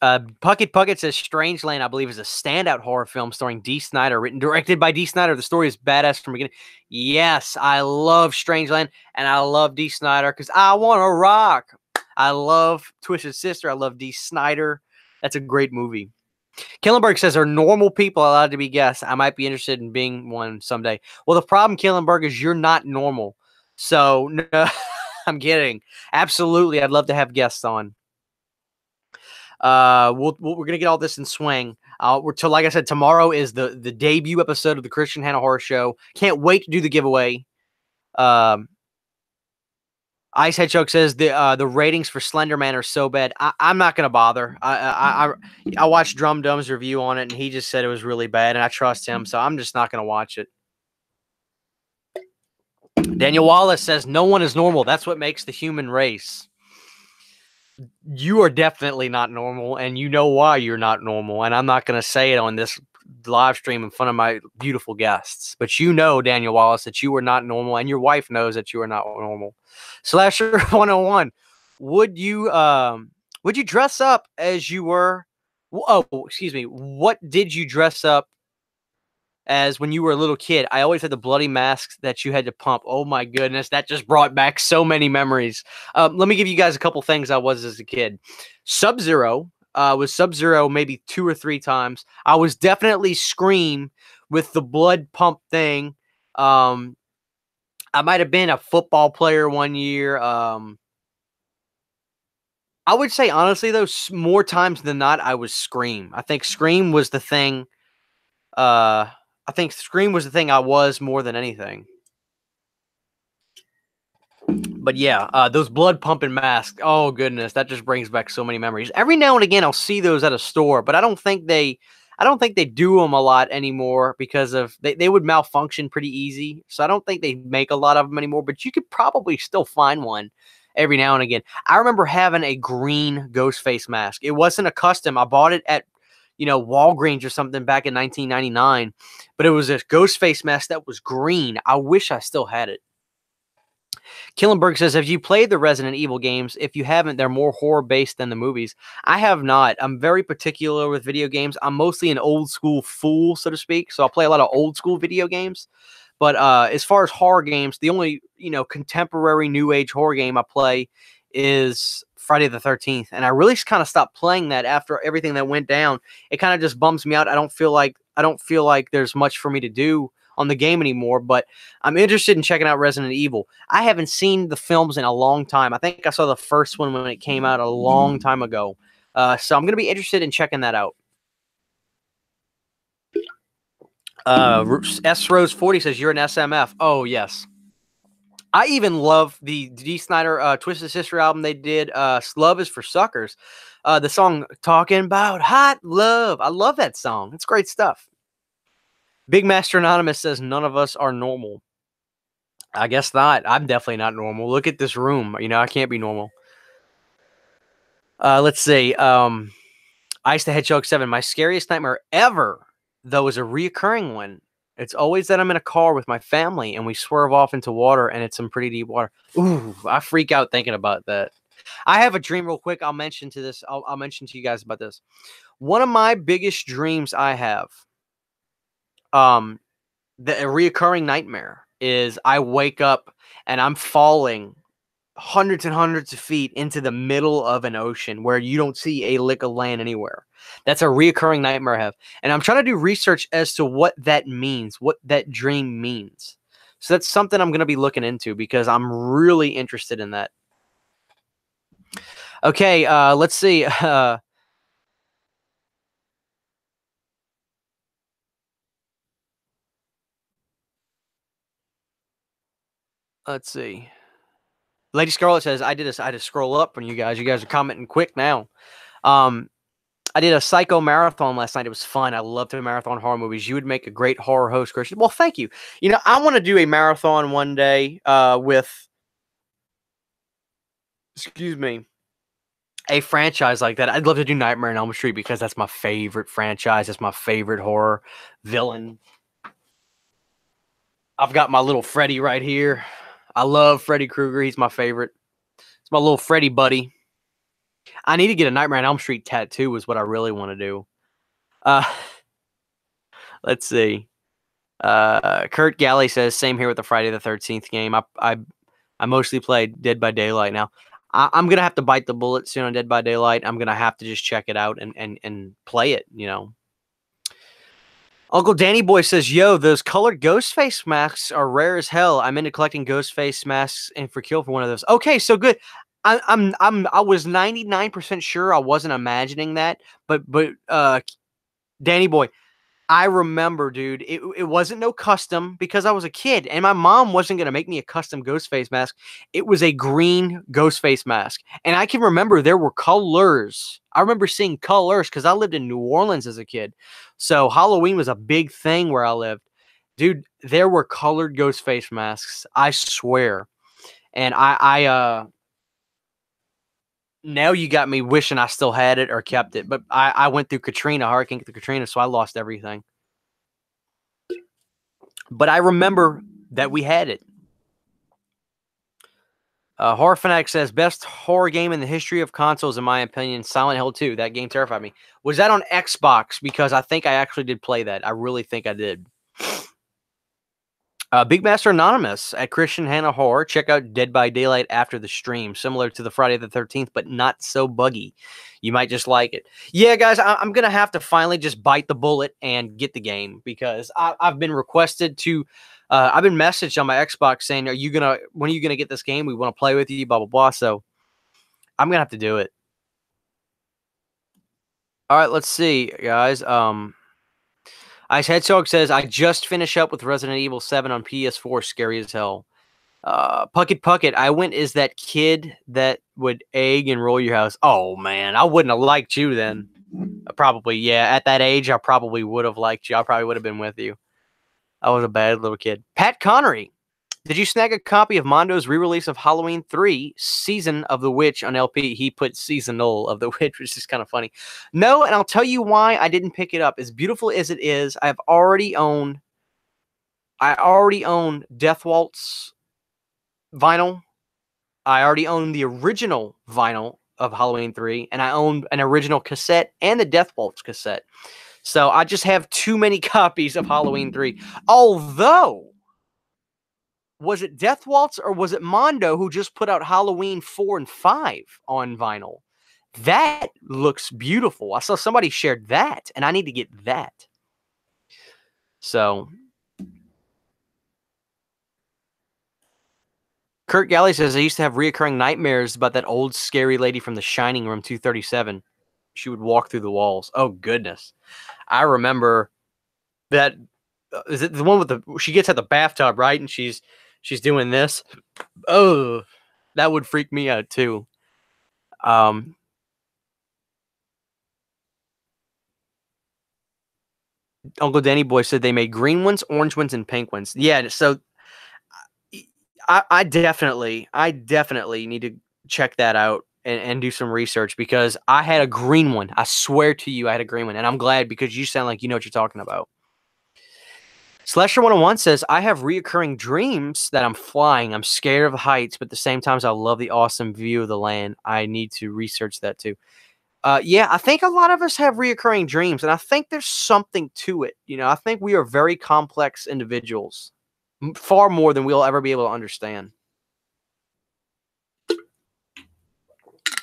Puckett says, Strangeland, I believe, is a standout horror film starring Dee Snider, written directed by Dee Snider. The story is badass from the beginning. Yes, I love Strangeland, and I love Dee Snider because I want to rock. I love Twisted Sister. I love Dee Snider. That's a great movie. Killenberg says, are normal people allowed to be guests? I might be interested in being one someday. Well, the problem, Killenberg, is you're not normal. So, no, I'm kidding. Absolutely, I'd love to have guests on. We're going to get all this in swing. Like I said, tomorrow is the debut episode of the Christian Hanna Horror Show. Can't wait to do the giveaway. Ice Hedgehog says the ratings for Slender Man are so bad. I'm not gonna bother. I watched Drum Dum's review on it, and he just said it was really bad, and I trust him, so I'm just not gonna watch it. Daniel Wallace says no one is normal. That's what makes the human race. You are definitely not normal, and you know why you're not normal. And I'm not gonna say it on this live stream in front of my beautiful guests, but Daniel Wallace, that you are not normal, and your wife knows that you are not normal. Slasher 101, would you dress up as you were? Oh, excuse me. What did you dress up as when you were a little kid? I always had the bloody masks that you had to pump. Oh my goodness, that just brought back so many memories. Let me give you guys a couple things I was as a kid. Sub-Zero. Was Sub-Zero maybe 2 or 3 times. I was definitely Scream with the blood pump thing. I might have been a football player one year. I would say, honestly, though, more times than not, I was Scream. I think Scream was the thing. I was more than anything. But yeah, those blood pumping masks. Oh goodness, that just brings back so many memories. Every now and again, I'll see those at a store, but I don't think they do them a lot anymore because of they would malfunction pretty easy. So I don't think they make a lot of them anymore. But you could probably still find one every now and again. I remember having a green ghost face mask. It wasn't a custom. I bought it at Walgreens or something back in 1999, but it was a ghost face mask that was green. I wish I still had it. Killenberg says, have you played the Resident Evil games? If you haven't, they're more horror-based than the movies. I have not. I'm very particular with video games. I'm mostly an old-school fool, so to speak, so I'll play a lot of old-school video games. But as far as horror games, the only, contemporary new-age horror game I play is Friday the 13th, and I really kind of stopped playing that after everything that went down. It kind of just bums me out. I don't feel like there's much for me to do on the game anymore, but I'm interested in checking out Resident Evil. I haven't seen the films in a long time. I think I saw the first one when it came out a long time ago. So I'm going to be interested in checking that out. S Rose 40 says, you're an SMF. Oh, yes. I even love the D. Snyder Twisted Sister album they did. Love is for Suckers. The song Talking About Hot Love. I love that song. It's great stuff. Big Master Anonymous says none of us are normal. I guess not. I'm definitely not normal. Look at this room. You know, I can't be normal. Let's see. Ice the Hedgehog 7. My scariest nightmare ever, though, is a reoccurring one. It's always that I'm in a car with my family and we swerve off into water and it's some pretty deep water. Ooh, I freak out thinking about that. I have a dream real quick. I'll mention to you guys about this. One of my biggest dreams I have, a reoccurring nightmare is I wake up and I'm falling hundreds and hundreds of feet into the middle of an ocean where you don't see a lick of land anywhere. That's a reoccurring nightmare I have. And I'm trying to do research as to what that means, what that dream means. So that's something I'm going to be looking into because I'm really interested in that. Okay, let's see. Let's see. Lady Scarlet says, I had to scroll up on you guys. You guys are commenting quick now. I did a psycho marathon last night. It was fun. I love to marathon horror movies. You would make a great horror host, Christian. Well, thank you. You know, I want to do a marathon one day with, excuse me, a franchise like that. I'd love to do Nightmare on Elm Street because that's my favorite franchise. That's my favorite horror villain. I've got my little Freddy right here. I love Freddy Krueger. He's my favorite. It's my little Freddy buddy. I need to get a Nightmare on Elm Street tattoo is what I really want to do. Let's see. Kurt Galley says, same here with the Friday the 13th game. I mostly play Dead by Daylight now. I'm going to have to bite the bullet soon on Dead by Daylight. I'm going to have to just check it out and play it, you know. Uncle Danny Boy says, yo, those colored ghost face masks are rare as hell. I'm into collecting ghost face masks and for kill for one of those. Okay, so good. I was 99% sure I wasn't imagining that, but Danny Boy, I remember, dude, it wasn't no custom because I was a kid and my mom wasn't going to make me a custom ghost face mask. It was a green ghost face mask. And I can remember there were colors. I remember seeing colors because I lived in New Orleans as a kid. So Halloween was a big thing where I lived. Dude, there were colored ghost face masks. I swear. And now you got me wishing I still had it or kept it. But I went through Katrina, Hurricane Katrina, so I lost everything. But I remember that we had it. Horror Fanatic says, best horror game in the history of consoles, in my opinion, Silent Hill 2. That game terrified me. Was that on Xbox? Because I think I actually did play that. I really think I did. Big Master Anonymous at Christian Hanna Horror. Check out Dead by Daylight after the stream. Similar to the Friday the 13th, but not so buggy. You might just like it. Yeah, guys, I'm going to have to finally just bite the bullet and get the game because I've been requested to... I've been messaged on my Xbox saying, when are you going to get this game? We want to play with you, blah, blah, blah. So I'm going to have to do it. All right, let's see, guys. Ice Hedgehog says, I just finished up with Resident Evil 7 on PS4. Scary as hell. Puckett, I went as that kid that would egg and roll your house. Oh, man, I wouldn't have liked you then. Probably, yeah. At that age, I probably would have liked you. I probably would have been with you. I was a bad little kid. Pat Connery, did you snag a copy of Mondo's re-release of Halloween 3, Season of the Witch on LP? He put Seasonal of the Witch, which is kind of funny. No, and I'll tell you why I didn't pick it up. As beautiful as it is, I already own Death Waltz vinyl. I already own the original vinyl of Halloween 3, and I own an original cassette and the Death Waltz cassette. So I just have too many copies of Halloween 3. Although, was it Death Waltz or was it Mondo who just put out Halloween 4 and 5 on vinyl? That looks beautiful. I saw somebody shared that, and I need to get that. So, Kurt Galley says, I used to have reoccurring nightmares about that old scary lady from The Shining Room 237. She would walk through the walls. Oh, goodness. I remember that. Is it the one with she gets at the bathtub, right? And she's She's doing this. Oh, that would freak me out too. Um, Uncle Danny Boy said they made green ones, orange ones, and pink ones. Yeah, so I definitely need to check that out and do some research because I had a green one. I swear to you, I had a green one, and I'm glad because you sound like you know what you're talking about. Slasher 101 says, I have reoccurring dreams that I'm flying. I'm scared of the heights, but at the same time, I love the awesome view of the land. I need to research that too. Yeah, I think a lot of us have reoccurring dreams, and I think there's something to it. You know, I think we are very complex individuals, far more than we'll ever be able to understand.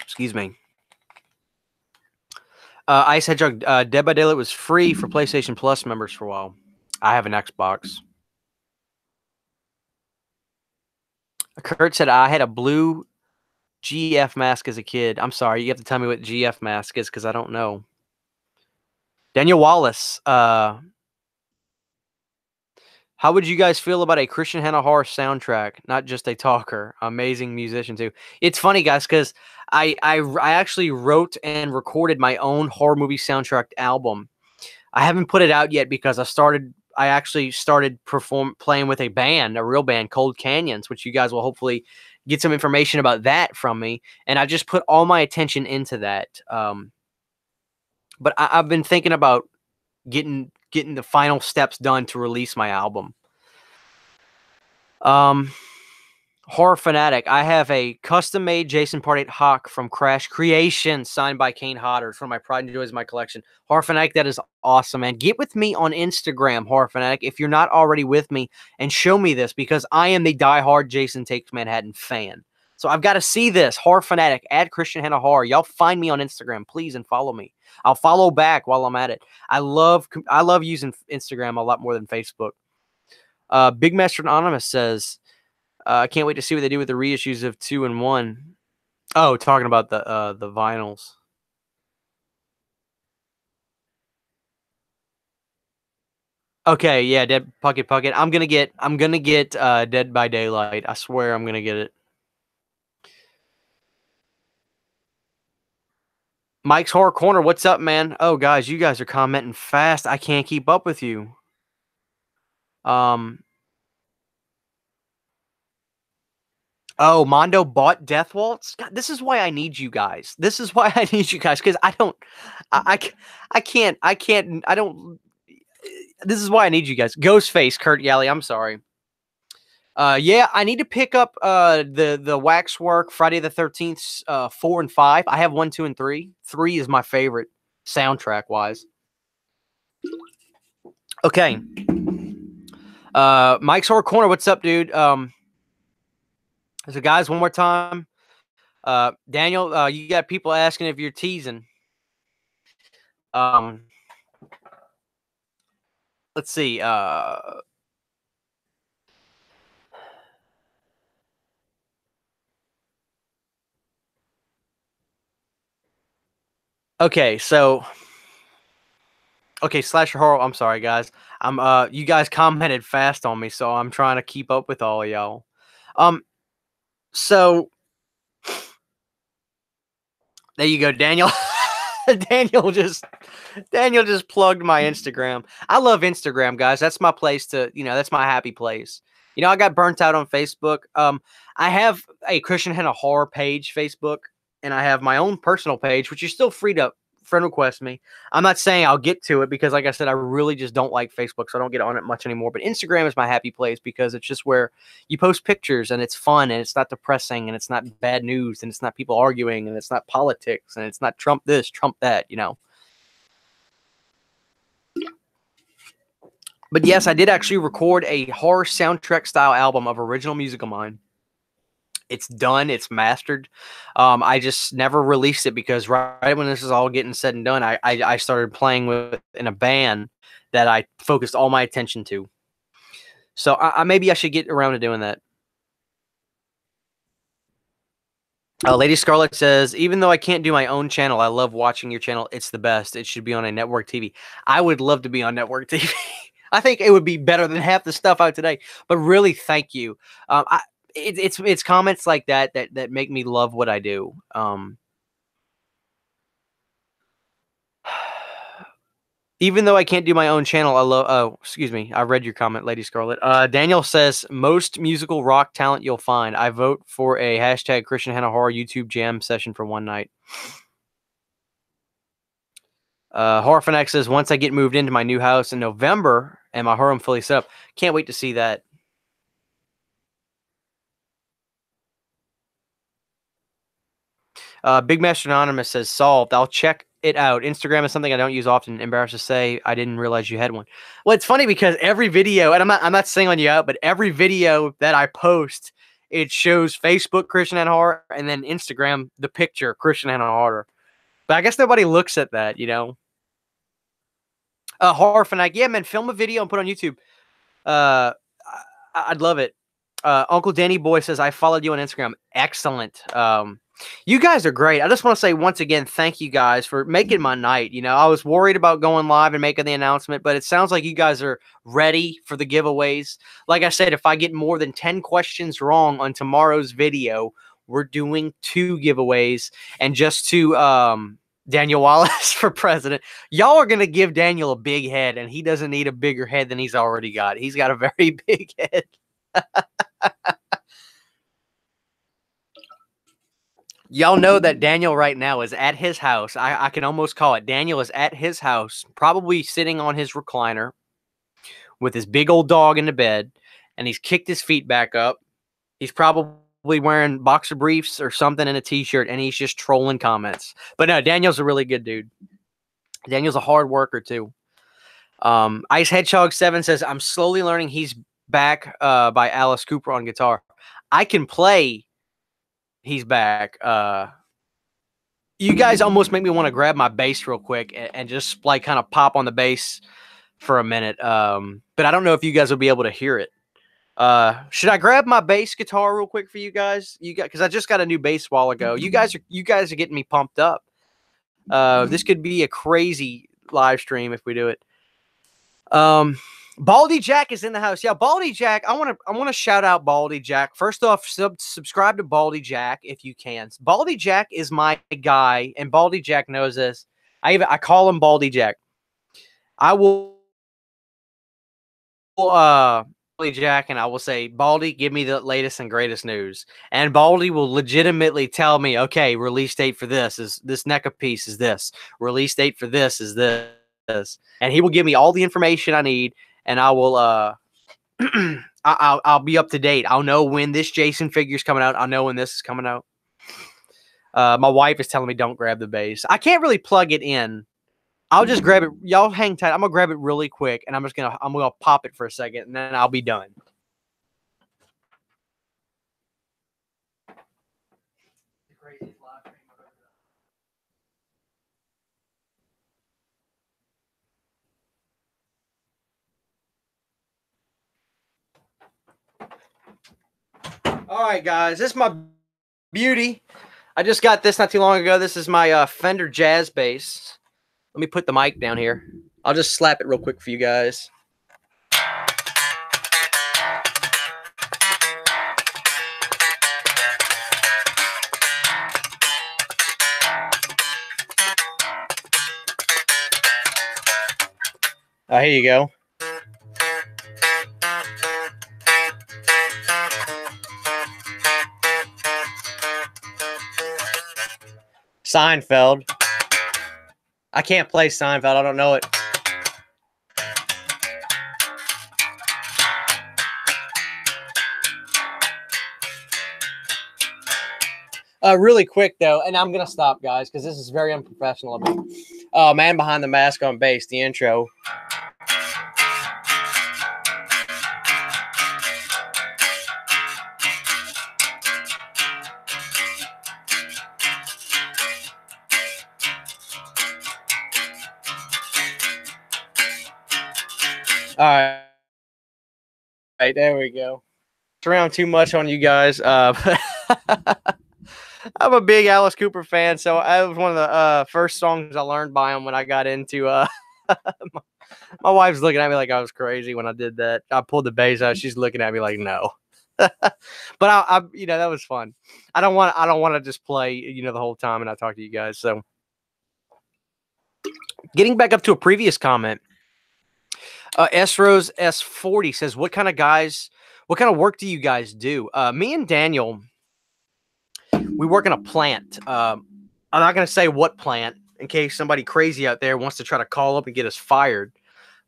Excuse me. Ice Hedgehog, Dead by Daylight was free for PlayStation Plus members for a while. I have an Xbox. Kurt said, I had a blue GF mask as a kid. I'm sorry, you have to tell me what GF mask is because I don't know. Daniel Wallace, how would you guys feel about a Christian Hanna horror soundtrack? Not just a talker. Amazing musician too. It's funny, guys, because I actually wrote and recorded my own horror movie soundtrack album. I haven't put it out yet because I actually started playing with a band, a real band, Cold Canyons, which you guys will hopefully get some information about that from me. And I just put all my attention into that. But I've been thinking about getting the final steps done to release my album. Horror Fanatic. I have a custom-made Jason Part 8 Hawk from Crash Creation signed by Kane Hodder. It's one of my pride and joys of my collection. Horror Fanatic, that is awesome, man. Get with me on Instagram, Horror Fanatic, if you're not already with me, and show me this because I am the diehard Jason Takes Manhattan fan. So I've got to see this. Horror Fanatic, add Christian Hanna Horror. Y'all find me on Instagram, please, and follow me. I'll follow back while I'm at it. I love using Instagram a lot more than Facebook. Big Master Anonymous says, I can't wait to see what they do with the reissues of 2 and 1. Oh, talking about the vinyls. Okay, yeah, Dead Pucket. I'm gonna get Dead by Daylight. I swear I'm gonna get it. Mike's Horror Corner, what's up, man? Oh, guys, you guys are commenting fast. I can't keep up with you. Oh, Mondo bought Death Waltz. God, this is why I need you guys. This is why I need you guys because I don't. I can't. I don't. This is why I need you guys. Ghostface, Kurt Yalley. I'm sorry. Yeah, I need to pick up the Waxwork Friday the 13th 4 and 5. I have 1, 2, and 3. 3 is my favorite soundtrack wise. Okay. Mike's Horror Corner, what's up, dude? So guys, one more time. Daniel, you got people asking if you're teasing. Let's see. Okay, so Slasher Horror. I'm sorry, guys. You guys commented fast on me, so I'm trying to keep up with all of y'all. So there you go, Daniel. Daniel just plugged my Instagram. I love Instagram, guys. That's my place that's my happy place. You know, I got burnt out on Facebook. I have a Christian Hanna Horror page, Facebook, and I have my own personal page, which you're still free to friend request me. I'm not saying I'll get to it because, like I said, I really just don't like Facebook, so I don't get on it much anymore. But Instagram is my happy place because it's just where you post pictures and it's fun and it's not depressing and it's not bad news and it's not people arguing and it's not politics and it's not Trump this, Trump that, you know. But yes, I did actually record a horror soundtrack style album of original music of mine. It's done. It's mastered. I just never released it because right when this is all getting said and done, I started playing in a band that I focused all my attention to. So maybe I should get around to doing that. Lady Scarlet says, even though I can't do my own channel, I love watching your channel. It's the best. It should be on a network TV. I would love to be on network TV. I think it would be better than half the stuff out today. But really, thank you. It's comments like that make me love what I do. Even though I can't do my own channel, I love. Oh, excuse me. I read your comment, Lady Scarlet. Daniel says most musical rock talent you'll find. I vote for a hashtag Christian Hanna Horror YouTube jam session for one night. Horfanax says once I get moved into my new house in November and my home fully set up, can't wait to see that. Big Master Anonymous says solved. I'll check it out. Instagram is something I don't use often. Embarrassed to say, I didn't realize you had one. Well, it's funny because every video, and I'm not singling you out, but every video that I post, it shows Facebook Christian and Horror, and then Instagram the picture Christian and Horror. But I guess nobody looks at that, you know. Horror Fanatic, yeah, man, film a video and put it on YouTube. I'd love it. Uncle Danny Boy says I followed you on Instagram. Excellent. You guys are great. I just want to say once again, thank you guys for making my night. You know, I was worried about going live and making the announcement, but it sounds like you guys are ready for the giveaways. Like I said, if I get more than 10 questions wrong on tomorrow's video, we're doing 2 giveaways. And just to Daniel Wallace for president, y'all are going to give Daniel a big head, and he doesn't need a bigger head than he's already got. He's got a very big head. Y'all know that Daniel right now is at his house. I can almost call it. Daniel is at his house, probably sitting on his recliner with his big old dog in the bed, and he's kicked his feet back up. He's probably wearing boxer briefs or something and a t-shirt, and he's just trolling comments. But no, Daniel's a really good dude. Daniel's a hard worker too. Ice Hedgehog 7 says, I'm slowly learning He's Back by Alice Cooper on guitar. I can play He's Back. You guys almost make me want to grab my bass real quick and just like kind of pop on the bass for a minute. But I don't know if you guys will be able to hear it. Should I grab my bass guitar real quick for you guys? Because I just got a new bass a while ago. You guys are getting me pumped up. This could be a crazy live stream if we do it. Baldy Jack is in the house. Yeah, Baldy Jack. I want to shout out Baldy Jack. First off, subscribe to Baldy Jack if you can. Baldy Jack is my guy, and Baldy Jack knows this. I call him Baldy Jack. I will Baldy Jack, and I will say, Baldy, give me the latest and greatest news. And Baldy will legitimately tell me, okay, release date for this is this NECA piece is this. Release date for this is this. And he will give me all the information I need. And I will, I'll be up to date. I'll know when this Jason figure's coming out. I'll know when this is coming out. My wife is telling me don't grab the bass. I can't really plug it in. I'll just grab it. Y'all hang tight. I'm gonna grab it really quick, and I'm gonna pop it for a second, and then I'll be done. All right, guys, this is my beauty. I just got this not too long ago. This is my Fender Jazz bass. Let me put the mic down here. I'll just slap it real quick for you guys. Here you go. Seinfeld. I can't play Seinfeld. I don't know it. Really quick, though, and I'm going to stop, guys, because this is very unprofessional of me. Man Behind the Mask on bass, the intro. All right. All right, there we go. It's around too much on you guys. I'm a big Alice Cooper fan, so that was one of the first songs I learned by him when I got into My wife's looking at me like I was crazy when I did that. I pulled the bass out. She's looking at me like, no. But I that was fun. I don't want to just play, the whole time and not talk to you guys. So getting back up to a previous comment, S Rose S40 says, what kind of work do you guys do? Me and Daniel, we work in a plant. I'm not going to say what plant in case somebody crazy out there wants to try to call up and get us fired.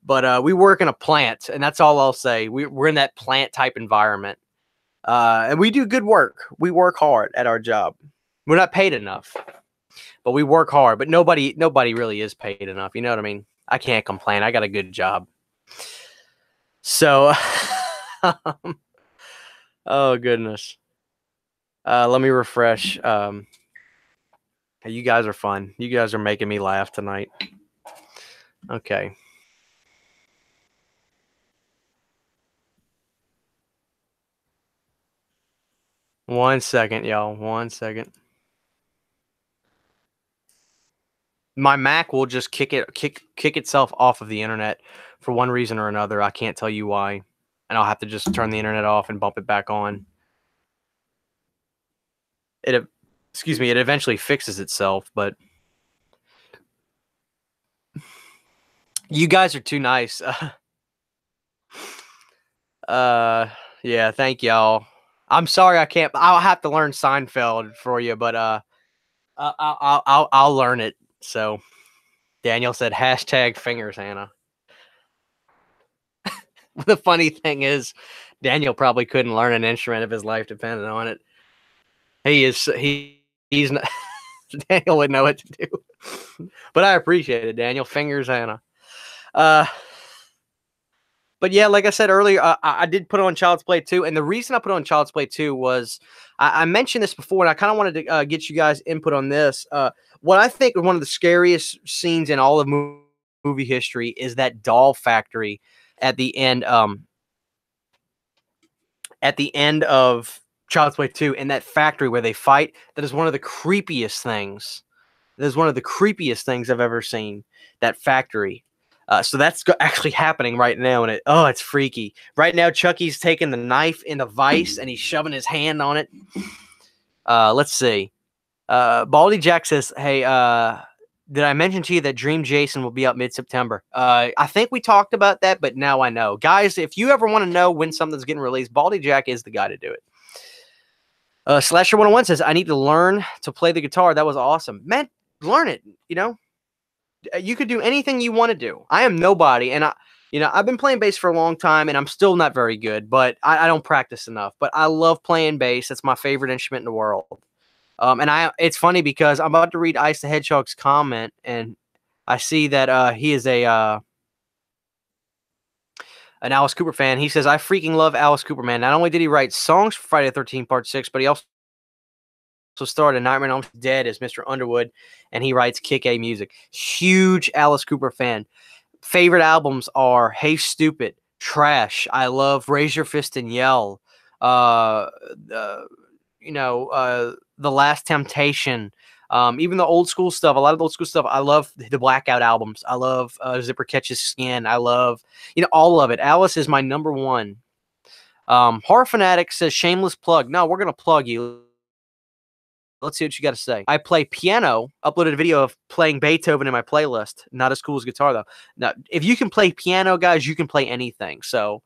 But we work in a plant, and that's all I'll say. We're in that plant type environment. And we do good work. We work hard at our job. We're not paid enough, but we work hard. But nobody really is paid enough. You know what I mean? I can't complain. I got a good job. So, oh goodness. Let me refresh. You guys are fun. You guys are making me laugh tonight. Okay. One second, y'all. 1 second. My Mac will just kick itself off of the internet for one reason or another. I can't tell you why. And I'll have to just turn the internet off and bump it back on. It eventually fixes itself, but you guys are too nice. Yeah, thank y'all. I'm sorry I can't. I'll have to learn Seinfeld for you, but I'll learn it. So Daniel said #fingers, Hannah. The funny thing is, Daniel probably couldn't learn an instrument if his life depended on it. He's not. Daniel would know what to do, but I appreciate it, Daniel. Fingers, Hannah. But yeah, like I said earlier, I did put on Child's Play 2, and the reason I put on Child's Play 2 was I mentioned this before, and I kind of wanted to get you guys input on this. What I think one of the scariest scenes in all of movie history is that doll factory at the end. At the end of Child's Play 2, in that factory where they fight, that is one of the creepiest things. That is one of the creepiest things I've ever seen. That factory. So that's actually happening right now, and it's freaky. Right now, Chucky's taking the knife in the vise, and he's shoving his hand on it. Let's see. Baldy Jack says, hey, did I mention to you that Dream Jason will be out mid-September? I think we talked about that, but now I know. Guys, if you ever want to know when something's getting released, Baldy Jack is the guy to do it. Slasher 101 says, I need to learn to play the guitar. That was awesome. Man, learn it, You could do anything you want to do. I am nobody, and I've been playing bass for a long time, and I'm still not very good, but I don't practice enough. But I love playing bass. That's my favorite instrument in the world. And it's funny because I'm about to read Ice the Hedgehog's comment, and I see that he is an Alice Cooper fan. He says, I freaking love Alice Cooper, man. Not only did he write songs for Friday the 13th Part 6, but he also starred in Nightmare on Elm Street Dead as Mr. Underwood, and he writes kick-A music. Huge Alice Cooper fan. Favorite albums are Hey Stupid, Trash, I love Raise Your Fist and Yell, The Last Temptation, even the old school stuff. A lot of the old school stuff. I love the Blackout albums. I love Zipper Catches Skin. I love, all of it. Alice is my number one. Horror Fanatic says, shameless plug. No, we're going to plug you. Let's see what you got to say. I play piano. Uploaded a video of playing Beethoven in my playlist. Not as cool as guitar, though. Now, if you can play piano, guys, you can play anything. So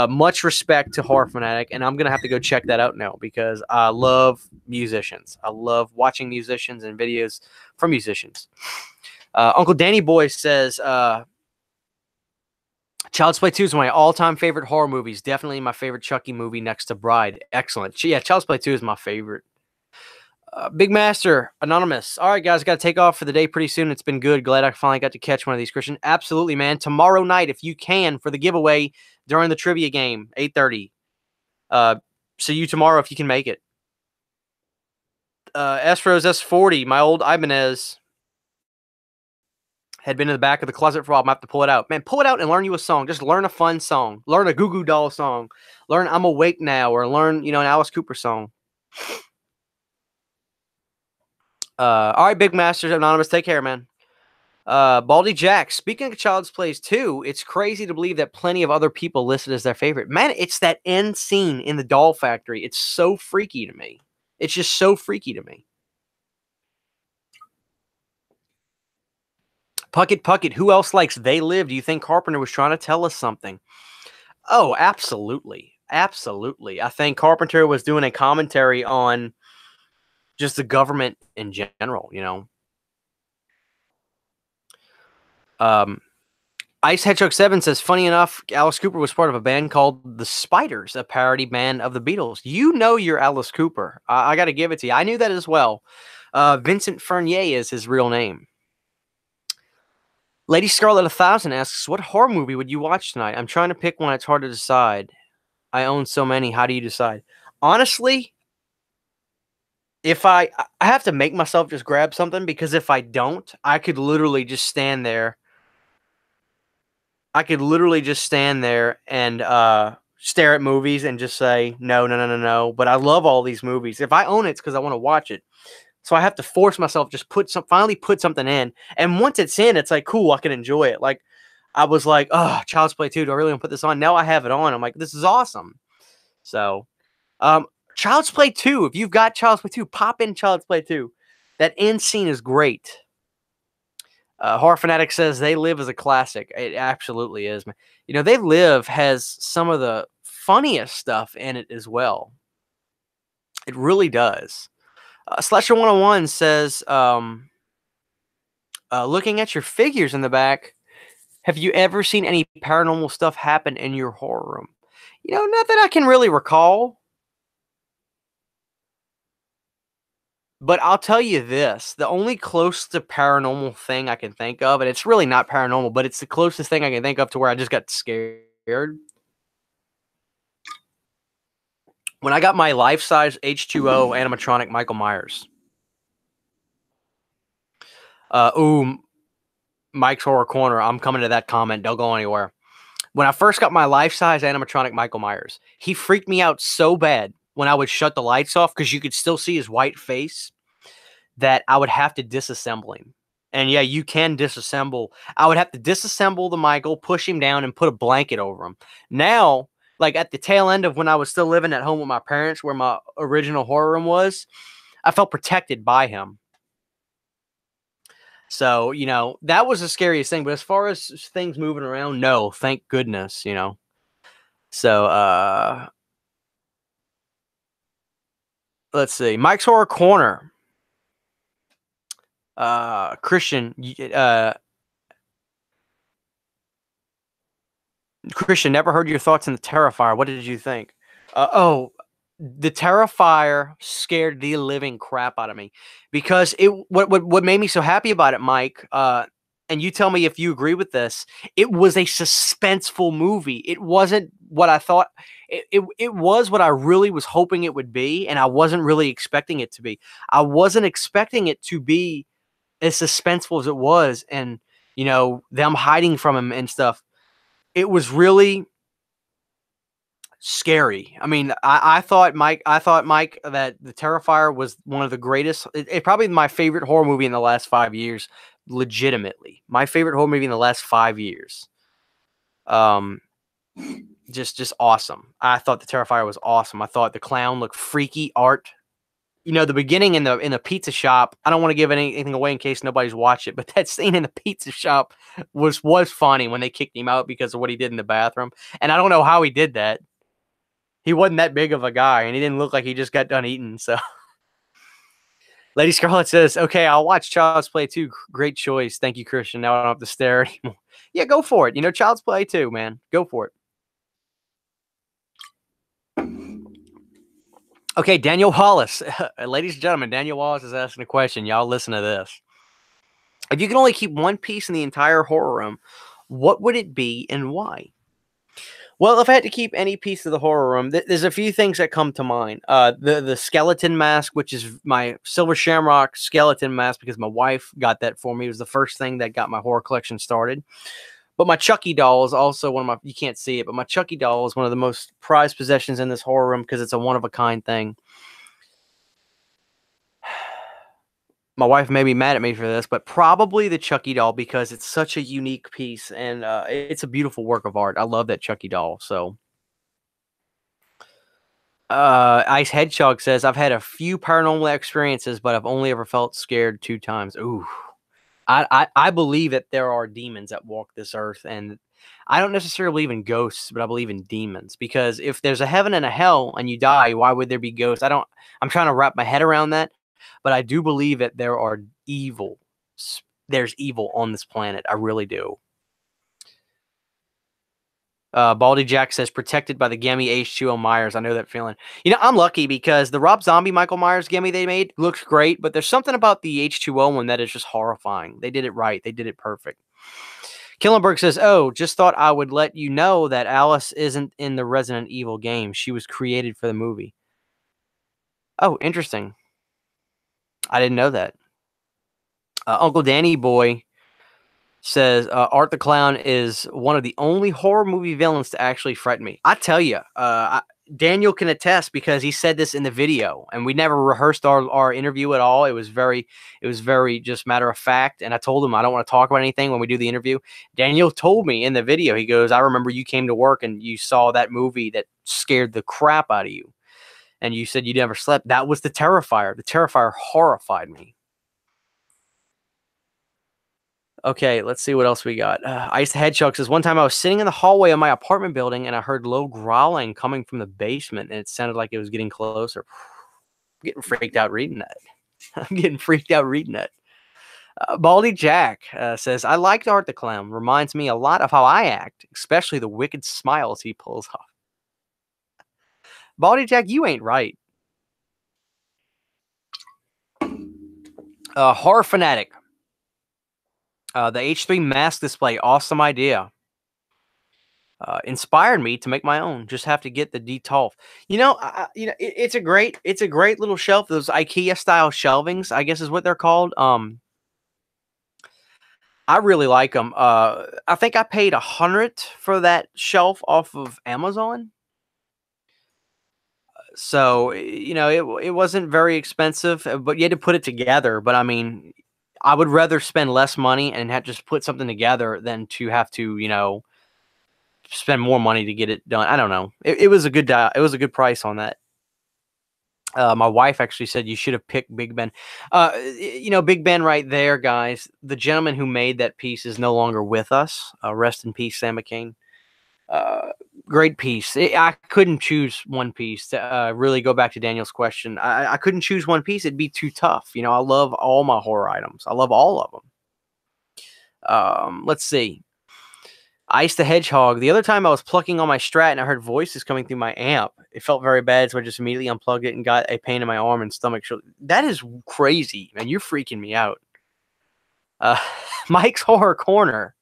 much respect to Horror Fanatic, and I'm going to have to go check that out now because I love musicians. I love watching musicians and videos from musicians. Uncle Danny Boy says, Child's Play 2 is one of my all-time favorite horror movies. Definitely my favorite Chucky movie next to Bride. Excellent. Yeah, Child's Play 2 is my favorite. Big Master, Anonymous. All right, guys, got to take off for the day pretty soon. It's been good. Glad I finally got to catch one of these, Christian. Absolutely, man. Tomorrow night, if you can, for the giveaway during the trivia game, 8:30. See you tomorrow if you can make it. S-Rose S40, my old Ibanez, had been in the back of the closet for a while. I'm going to have to pull it out. Man, pull it out and learn you a song. Just learn a fun song. Learn a Goo Goo Doll song. Learn I'm Awake Now, or learn, an Alice Cooper song. All right, Big Masters Anonymous, take care, man. Baldy Jack, speaking of Child's Plays 2, it's crazy to believe that plenty of other people listed as their favorite. Man, it's that end scene in the doll factory. It's so freaky to me. It's just so freaky to me. Puckett Puckett, who else likes They Live? Do you think Carpenter was trying to tell us something? Oh, absolutely. Absolutely. I think Carpenter was doing a commentary on just the government in general, you know. Ice Hedgehog 7 says, funny enough, Alice Cooper was part of a band called The Spiders, a parody band of the Beatles. You know you're Alice Cooper. I got to give it to you. I knew that as well. Vincent Fernier is his real name. Lady Scarlet 1000 asks, what horror movie would you watch tonight? I'm trying to pick one. It's hard to decide. I own so many. How do you decide? Honestly, if I have to make myself just grab something, because if I don't, I could literally just stand there. I could literally just stand there and stare at movies and just say, no, no, no, no, no. But I love all these movies. If I own it, it's because I want to watch it. So I have to force myself, just finally put something in. And once it's in, it's like, cool, I can enjoy it. Like, I was like, oh, Child's Play 2, do I really want to put this on? Now I have it on. I'm like, this is awesome. So, Child's Play 2, if you've got Child's Play 2, pop in Child's Play 2. That end scene is great. Horror Fanatic says They Live is a classic. It absolutely is, man. You know, They Live has some of the funniest stuff in it as well. It really does. Slasher 101 says, looking at your figures in the back, have you ever seen any paranormal stuff happen in your horror room? You know, not that I can really recall. But I'll tell you this, the only close to paranormal thing I can think of, and it's really not paranormal, but it's the closest thing I can think of to where I just got scared. When I got my life-size H2O animatronic Michael Myers. Mike's Horror Corner, I'm coming to that comment. Don't go anywhere. When I first got my life-size animatronic Michael Myers, he freaked me out so bad when I would shut the lights off because you could still see his white face that I would have to disassemble him. And yeah, you can disassemble. I would have to disassemble the Michael, push him down, and put a blanket over him. Now, like at the tail end of when I was still living at home with my parents, where my original horror room was, I felt protected by him. So, you know, that was the scariest thing. But as far as things moving around, no, thank goodness, you know. So, let's see. Mike's Horror Corner. Christian, never heard your thoughts on the Terrifier. What did you think? The Terrifier scared the living crap out of me because what made me so happy about it, Mike, and you tell me if you agree with this, it was a suspenseful movie. It wasn't what I thought. It was what I really was hoping it would be, and I wasn't really expecting it to be. I wasn't expecting it to be as suspenseful as it was, and, you know, them hiding from him and stuff. It was really scary. I mean, I thought Mike, that the Terrifier was one of the greatest. It probably my favorite horror movie in the last 5 years. Legitimately, my favorite horror movie in the last 5 years. Just awesome. I thought the Terrifier was awesome. I thought the clown looked freaky art. You know, the beginning in the pizza shop. I don't want to give anything away in case nobody's watched it, but that scene in the pizza shop was funny when they kicked him out because of what he did in the bathroom. And I don't know how he did that. He wasn't that big of a guy, and he didn't look like he just got done eating. So, Lady Scarlet says, "Okay, I'll watch Child's Play 2. Great choice, thank you, Christian. Now I don't have to stare anymore." Yeah, go for it. You know, Child's Play 2, man. Go for it. Okay, Daniel Wallace. Ladies and gentlemen, Daniel Wallace is asking a question. Y'all listen to this. If you can only keep one piece in the entire horror room, what would it be and why? Well, if I had to keep any piece of the horror room, there's a few things that come to mind. The skeleton mask, which is my Silver Shamrock skeleton mask, because my wife got that for me. It was the first thing that got my horror collection started. But my Chucky doll is also one of my, you can't see it, but my Chucky doll is one of the most prized possessions in this horror room because it's a one-of-a-kind thing. My wife may be mad at me for this, but probably the Chucky doll because it's such a unique piece and it's a beautiful work of art. I love that Chucky doll. So, Ice Hedgehog says, I've had a few paranormal experiences, but I've only ever felt scared 2 times. Ooh. I believe that there are demons that walk this earth, and I don't necessarily believe in ghosts, but I believe in demons because if there's a heaven and a hell and you die, why would there be ghosts? I'm trying to wrap my head around that, but I do believe that there are evil. There's evil on this planet. I really do. Baldy Jack says, protected by the Gammy H2O Myers. I know that feeling. You know, I'm lucky because the Rob Zombie Michael Myers Gammy they made looks great, but there's something about the H2O one that is just horrifying. They did it right. They did it perfect. Killenberg says, oh, just thought I would let you know that Alice isn't in the Resident Evil game. She was created for the movie. Oh, interesting. I didn't know that. Uncle Danny Boy says Art the Clown is one of the only horror movie villains to actually frighten me. I tell you, Daniel can attest because he said this in the video, and we never rehearsed our interview at all. It was very just matter of fact. And I told him I don't want to talk about anything when we do the interview. Daniel told me in the video, he goes, I remember you came to work and you saw that movie that scared the crap out of you, and you said you never slept. That was the Terrifier. The Terrifier horrified me. Okay, let's see what else we got. Ice the Hedgehog says, one time I was sitting in the hallway of my apartment building and I heard low growling coming from the basement and it sounded like it was getting closer. I'm getting freaked out reading that. I'm getting freaked out reading that. Baldy Jack says, I liked Art the Clown. Reminds me a lot of how I act, especially the wicked smiles he pulls off. Baldy Jack, you ain't right. Horror Fanatic. The H3 mask display, awesome idea. Inspired me to make my own. Just have to get the Detolf. You know, it's a great little shelf. Those IKEA style shelvings, I guess is what they're called. I really like them. I think I paid $100 for that shelf off of Amazon. So you know, it wasn't very expensive, but you had to put it together. But I mean, I would rather spend less money and have just put something together than to have to, you know, spend more money to get it done. I don't know. It was a good price on that. My wife actually said you should have picked Big Ben. You know, Big Ben right there, guys. The gentleman who made that piece is no longer with us. Rest in peace, Sam McCain. Great piece. I couldn't choose one piece to really go back to Daniel's question. I couldn't choose one piece. It'd be too tough. You know, I love all my horror items. I love all of them. Let's see. Ice the Hedgehog. The other time I was plucking on my Strat and I heard voices coming through my amp. It felt very bad, so I just immediately unplugged it and got a pain in my arm and stomach. That is crazy, man. You're freaking me out. Mike's Horror Corner.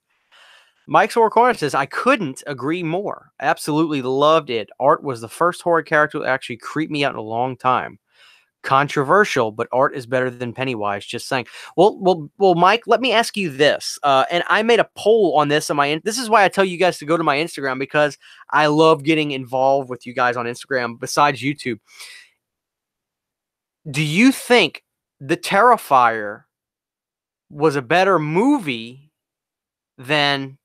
Mike's Horror Corner says, I couldn't agree more. Absolutely loved it. Art was the first horror character that actually creeped me out in a long time. Controversial, but Art is better than Pennywise. Just saying. Well, Mike. Let me ask you this. And I made a poll on this on my. This is why I tell you guys to go to my Instagram because I love getting involved with you guys on Instagram. Besides YouTube, do you think The Terrifier was a better movie than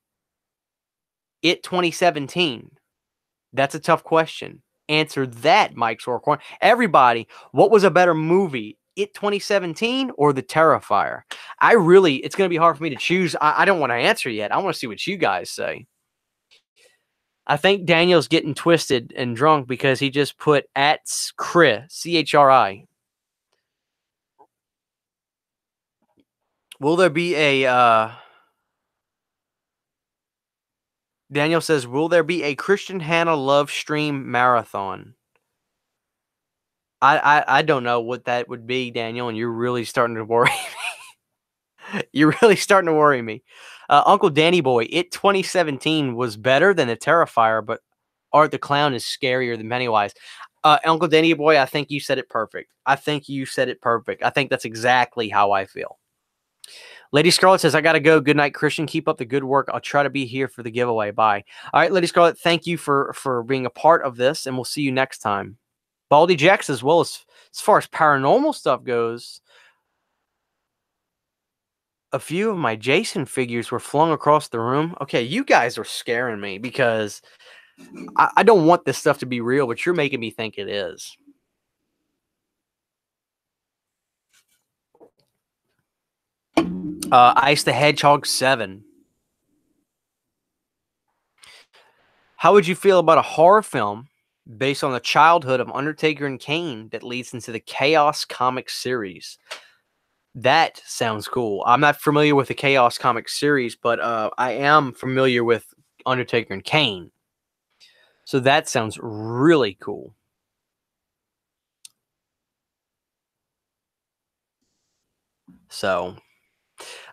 It 2017? That's a tough question. Answer that, Mike's Horror Corner. Everybody, what was a better movie, It 2017 or The Terrifier? It's going to be hard for me to choose. I don't want to answer yet. I want to see what you guys say. I think Daniel's getting twisted and drunk because he just put at Chri, CHRI. Will there be a... Daniel says, will there be a Christian Hanna love stream marathon? I don't know what that would be, Daniel, and you're really starting to worry me. You're really starting to worry me. Uncle Danny Boy, It 2017 was better than The Terrifier, but Art the Clown is scarier than Pennywise. Uncle Danny Boy, I think you said it perfect. I think that's exactly how I feel. Lady Scarlet says, I got to go. Good night, Christian. Keep up the good work. I'll try to be here for the giveaway. Bye. All right, Lady Scarlet, thank you for being a part of this, and we'll see you next time. Baldy Jacks, as well as far as paranormal stuff goes, A few of my Jason figures were flung across the room. Okay, you guys are scaring me because I don't want this stuff to be real, but you're making me think it is. Ice the Hedgehog 7. How would you feel about a horror film based on the childhood of Undertaker and Kane that leads into the Chaos comic series? That sounds cool. I'm not familiar with the Chaos comic series, but I am familiar with Undertaker and Kane. So that sounds really cool. So,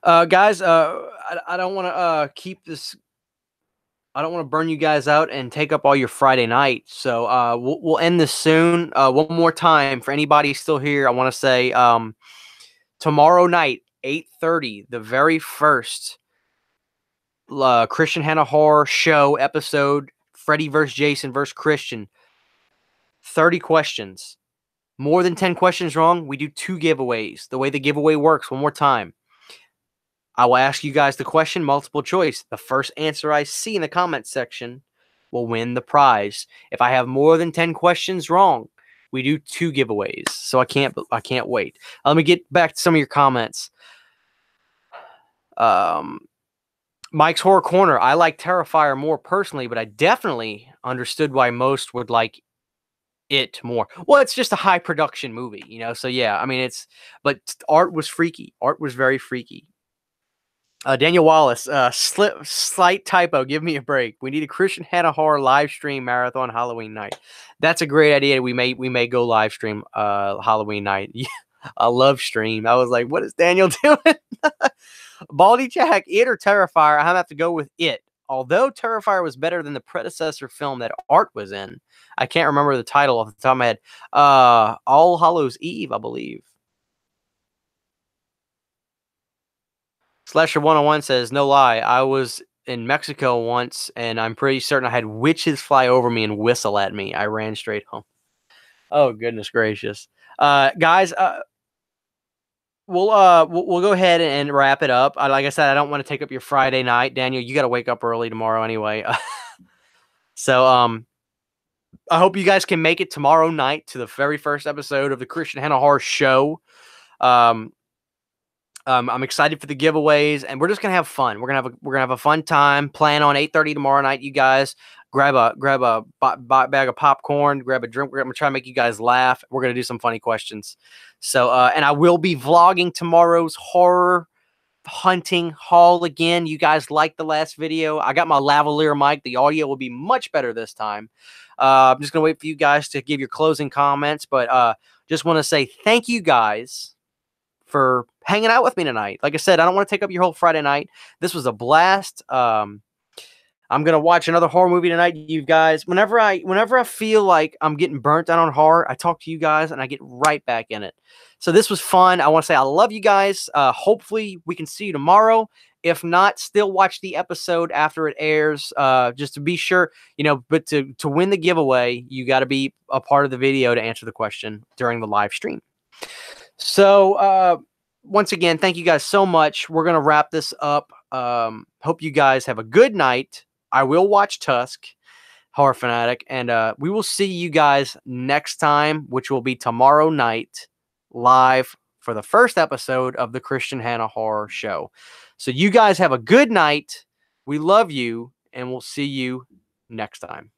guys, I don't want to keep this. I don't want to burn you guys out and take up all your Friday night. So we'll end this soon. One more time for anybody still here, I want to say tomorrow night, 8:30, the very first Christian Hanna Horror Show episode, Freddy vs. Jason vs. Christian. 30 questions. More than 10 questions wrong, we do 2 giveaways. The way the giveaway works, one more time. I will ask you guys the question, multiple choice. The first answer I see in the comment section will win the prize. If I have more than 10 questions wrong, we do 2 giveaways. So I can't wait. Let me get back to some of your comments. Mike's Horror Corner. I like Terrifier more personally, but I definitely understood why most would like it more. Well, it's just a high production movie, you know. So yeah, I mean but art was freaky. Art was very freaky. Daniel Wallace, slight typo. Give me a break. We need a Christian Hanna Horror live stream marathon Halloween night. That's a great idea. We may go live stream Halloween night. A love stream. I was like, what is Daniel doing? Baldy Jack, It or Terrifier? I have to go with It. Although Terrifier was better than the predecessor film that Art was in, I can't remember the title off the top of my head. All Hallows Eve, I believe. Slasher 101 says, no lie, I was in Mexico once, and I'm pretty certain I had witches fly over me and whistle at me. I ran straight home. Oh, goodness gracious. Guys, we'll go ahead and wrap it up. Like I said, I don't want to take up your Friday night. Daniel, you got to wake up early tomorrow anyway. So, I hope you guys can make it tomorrow night to the very first episode of the Christian Hanna Horror Show. I'm excited for the giveaways, and we're just gonna have fun. We're gonna have a fun time. Plan on 8:30 tomorrow night. You guys grab a bag of popcorn, grab a drink. We're gonna try to make you guys laugh. We're gonna do some funny questions. So, and I will be vlogging tomorrow's horror hunting haul again. You guys liked the last video. I got my lavalier mic. The audio will be much better this time. I'm just gonna wait for you guys to give your closing comments, but just want to say thank you guys for hanging out with me tonight. Like I said, I don't want to take up your whole Friday night. This was a blast. I'm gonna watch another horror movie tonight. You guys, whenever I feel like I'm getting burnt out on horror, I talk to you guys and I get right back in it. So this was fun. I want to say I love you guys. Hopefully we can see you tomorrow. If not, still watch the episode after it airs, just to be sure, you know. But to win the giveaway, you got to be a part of the video to answer the question during the live stream. So, once again, thank you guys so much. We're going to wrap this up. Hope you guys have a good night. I will watch Tusk, Horror Fanatic, and we will see you guys next time, which will be tomorrow night, live for the first episode of the Christian Hanna Horror Show. So you guys have a good night. We love you, and we'll see you next time.